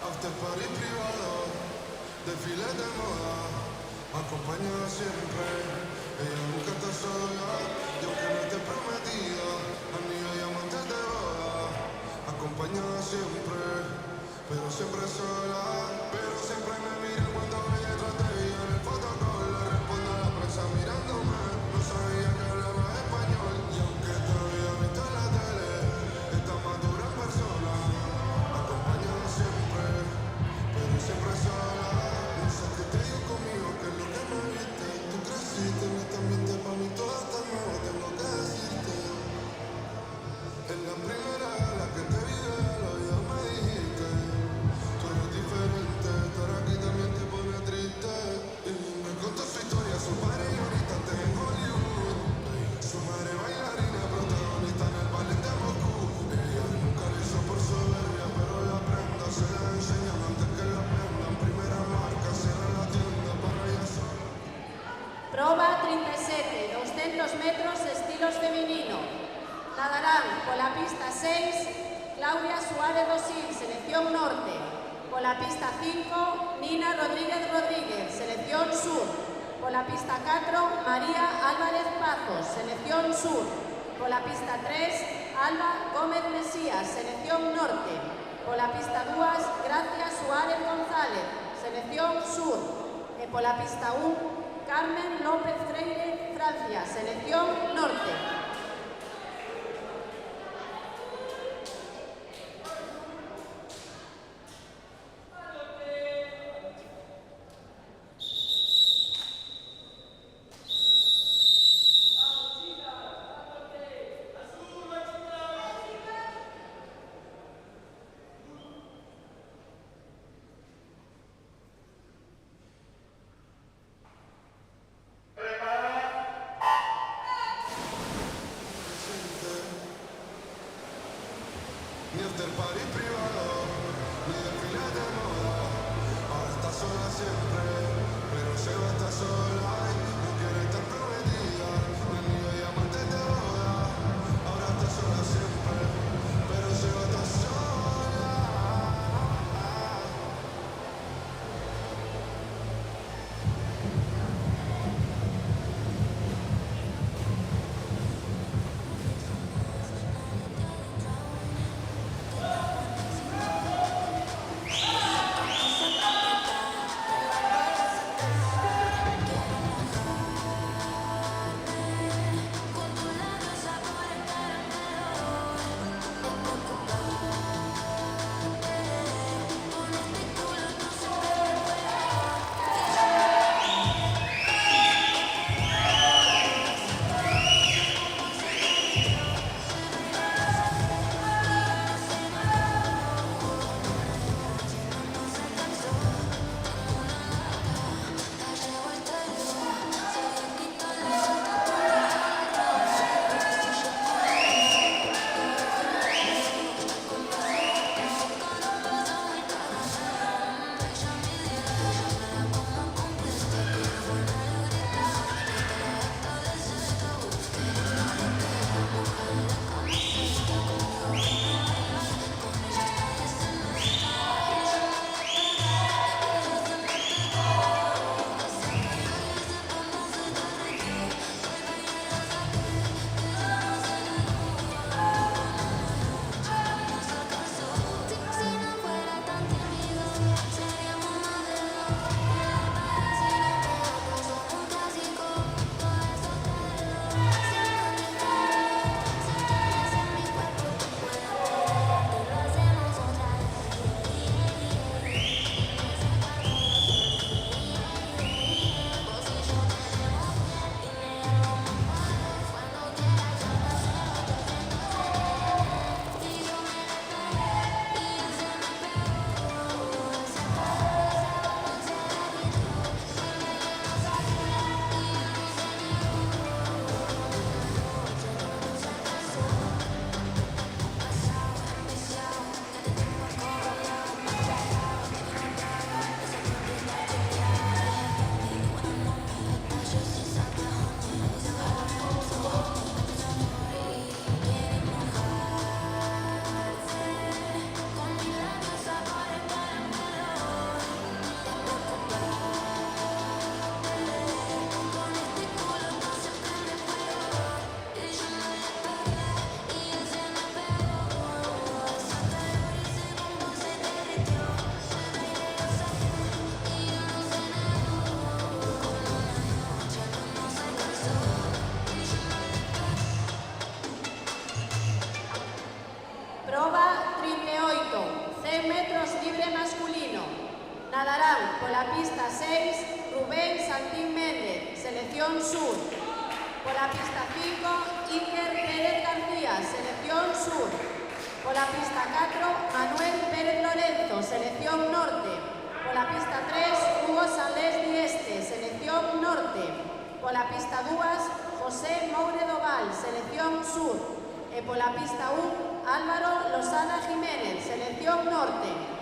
After party privado, desfile de moda, acompañada siempre. Ella nunca está sola, y aunque no esté prometida, anillo y diamantes de boda, acompañada siempre, pero siempre sola. Pero siempre me mira cuando voy detrás de ella en el fotocall. Le respondo a la prensa mirándome, no sabía que hablaba español. Y aunque te había visto en la tele, está más dura en persona, acompañada siempre, pero siempre sola. No sé qué te dio conmigo, que es lo que me viste. Tú creciste en este ambiente, para mí todo está nuevo, tengo que decirte. En la primera gala que te vi de la vida me dijiste, tú eres diferente, estar aquí también te pone triste. Y me contó su historia, su padre guionista antes en Hollywood, su madre bailarina, protagonista en el ballet de Moscú. Ella nunca lo hizo por soberbia, pero la prenda se la enseñan antes que la aprendan. Primera marca, cierra la tienda para ella sola. Prova 37, 200 metros, estilos femenino. Nadarán por la pista 6, Claudia Suárez Dosil, Selección Norte. Por la pista 5, Nina Rodríguez Rodríguez, Selección Sur. Por la pista 4, María Álvarez Pazos, Selección Sur. Por la pista 3, Alba Gómez Mesías, Selección Norte. Pola pista 2, Gracia Suárez González, selección sur. E pola pista 1, Carmen López Freire, Francia, selección norte. Ni after party privado, ni desfiles de moda. Ahora está sola siempre, pero se va a estar sola y no quiere estar prometida. Ni niño y amante de boda. Ahora está sola siempre, pero se va a estar sola. Proba 38, 100 metros libre masculino. Nadarán por la pista 6, Rubén Santín Méndez, selección sur. Por la pista 5, Iker Pérez García, selección sur. Por la pista 4, Manuel Pérez Lorenzo, selección norte. Por la pista 3, Hugo Salés Dieste, selección norte. Por la pista 2, José Moure Doval, selección sur. E por la pista 1, Álvaro Losada Jiménez, selección norte.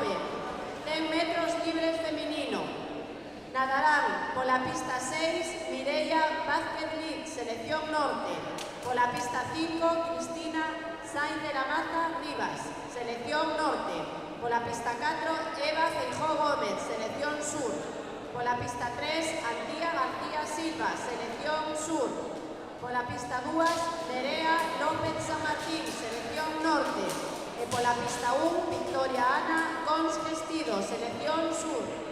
López, 100 metros libres femenino. Nadarán por la pista 6, Mireia Vázquez Liz, Selección Norte. Por la pista 5, Cristina Sainz de la Maza Rivas, Selección Norte. Por la pista 4, Eva Feijó Gómez, Selección Sur. Por la pista 3, Antía García Silva, Selección Sur. Por la pista 2, Nerea López San Martín, Selección Norte. E por la pista 1, Victoria Ana Gons Vestido, Selección Sur.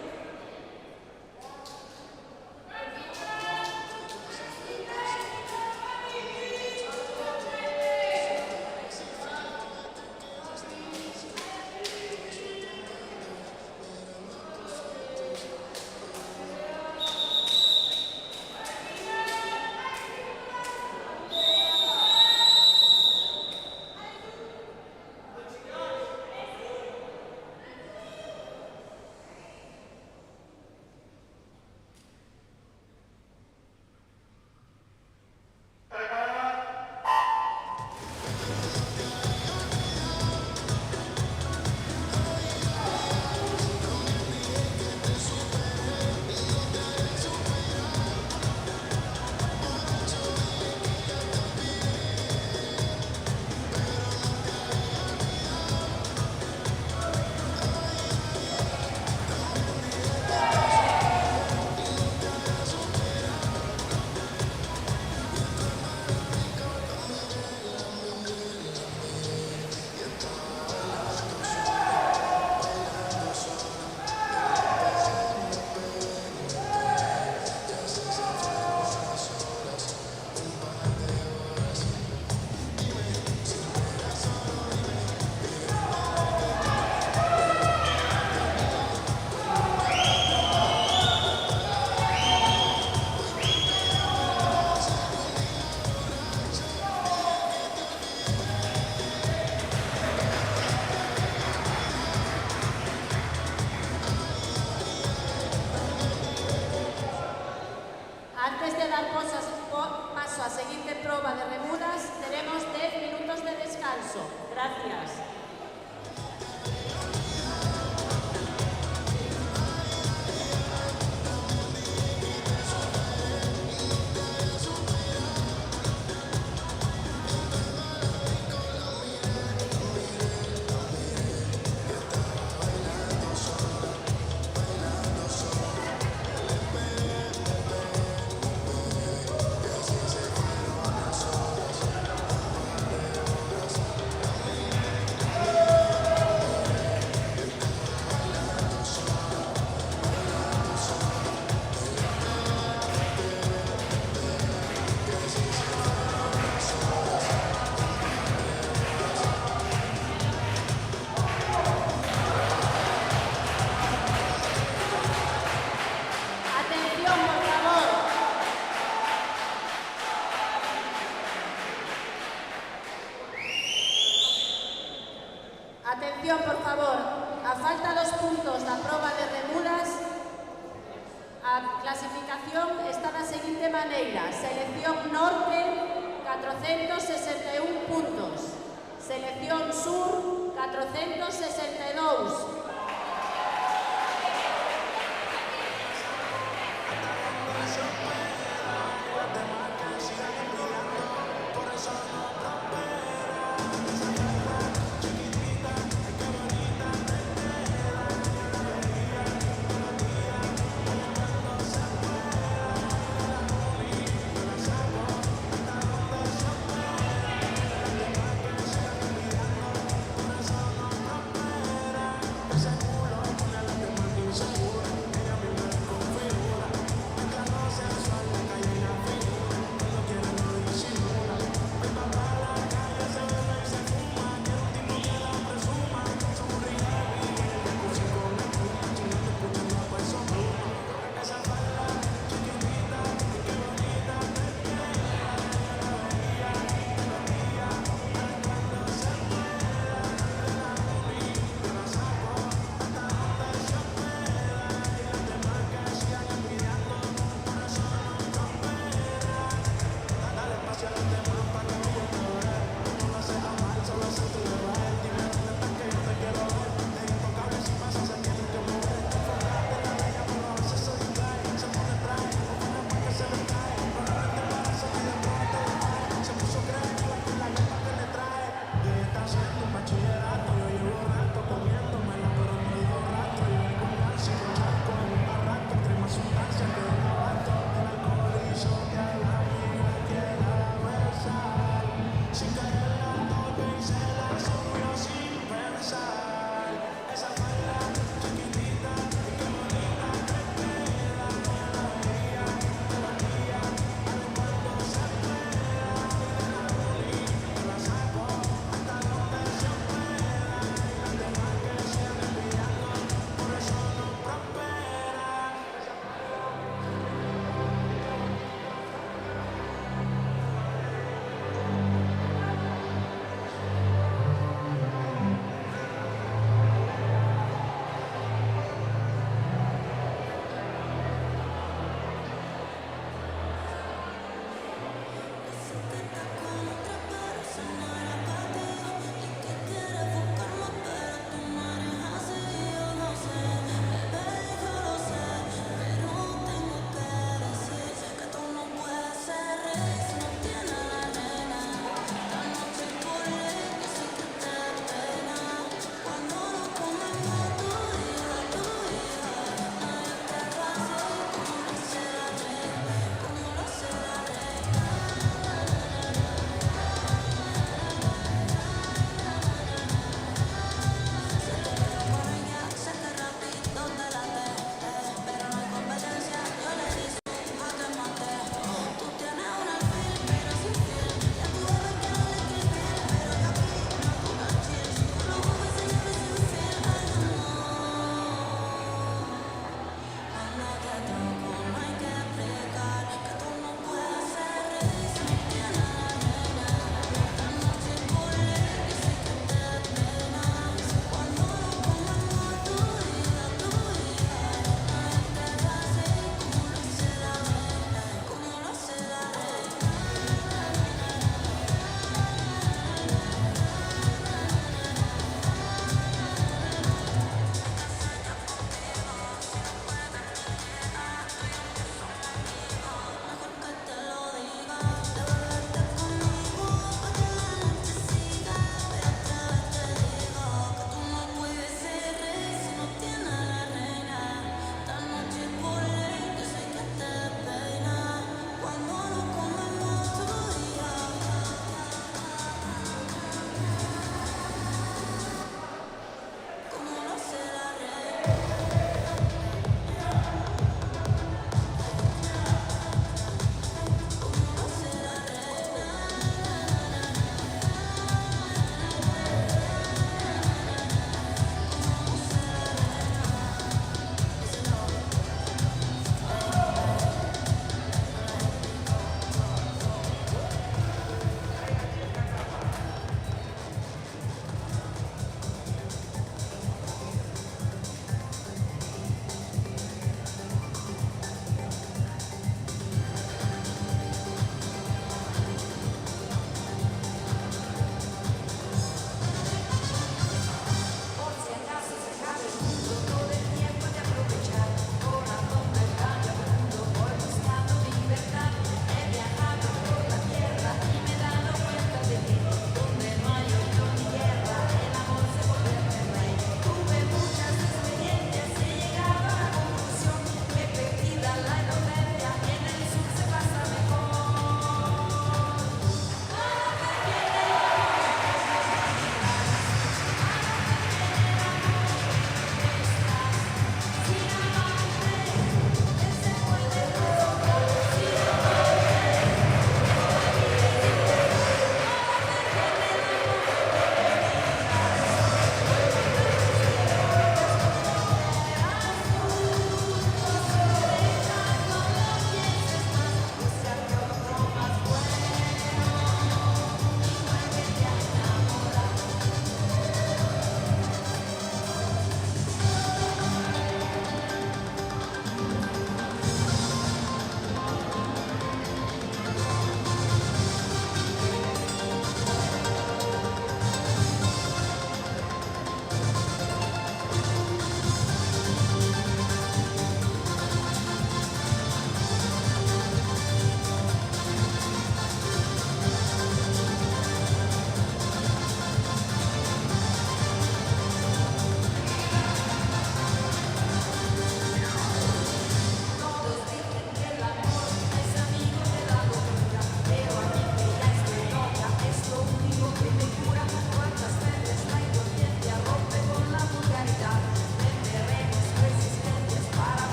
Antes de dar paso a siguiente proba de remudas, tenemos 10 minutos de descanso. Gracias. Atención, por favor. A falta dos puntos da proba de remudas, a clasificación está da seguinte maneira. Selección Norte, 461 puntos. Selección Sur, 462.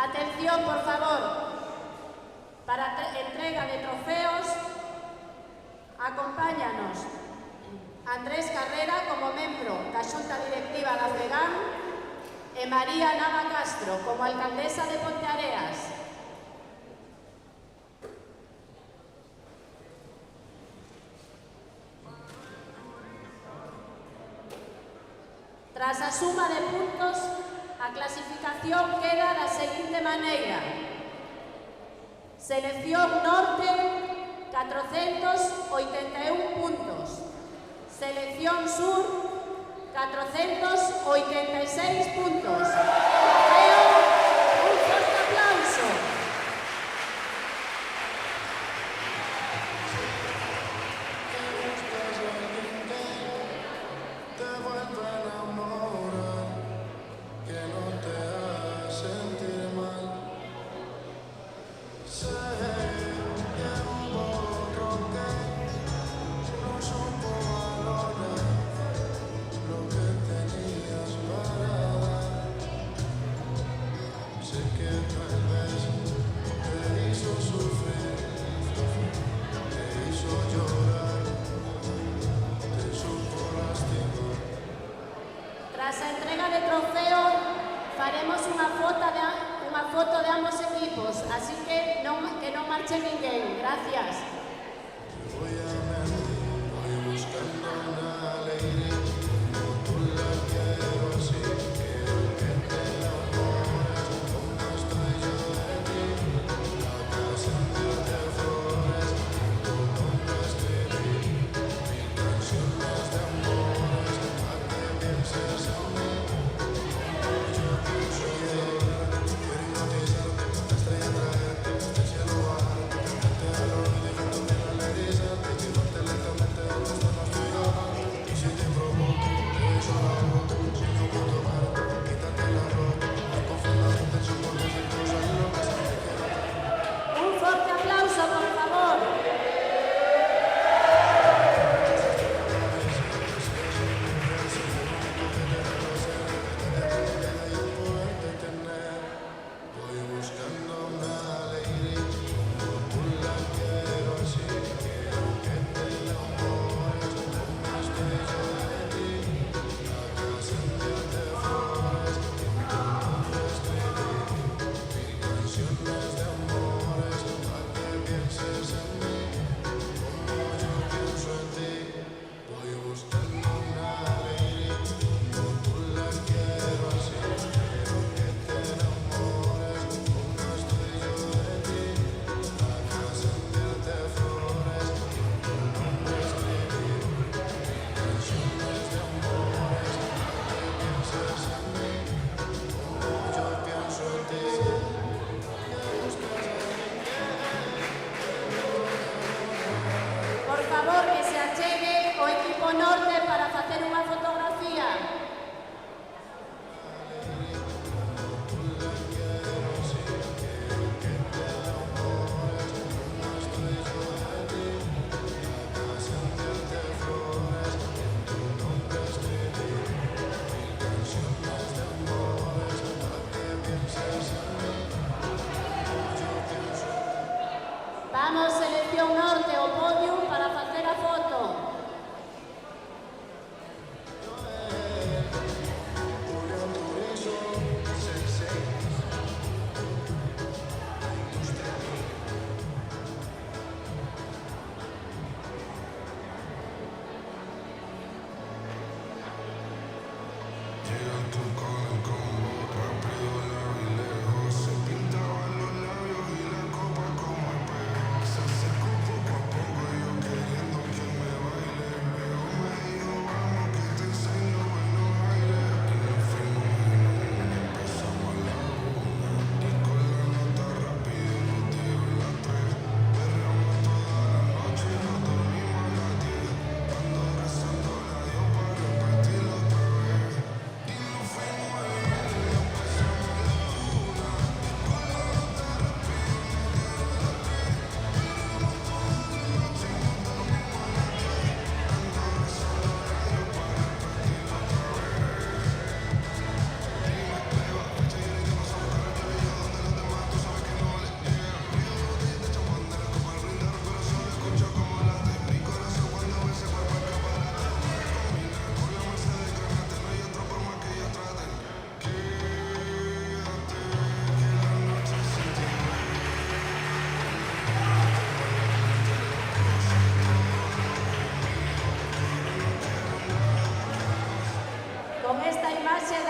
Atención, por favor. Para entrega de trofeos, acompáñanos Andrés Carrera como membro da Xunta Directiva da FEGAM e María Nava Castro como alcaldesa de Ponteareas. Tras a suma de puntos, a clasificación queda da seguinte maneira. Selección Norte, 481 puntos. Selección Sur, 486 puntos. Trofeo, un fuerte aplauso. Tras a entrega de trofeo, faremos unha foto de ambos equipos, así que non marche ninguén. Gracias.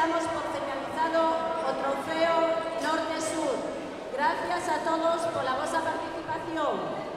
damos por finalizado o trofeo Norte-Sur. Gracias a todos por la vosa participación.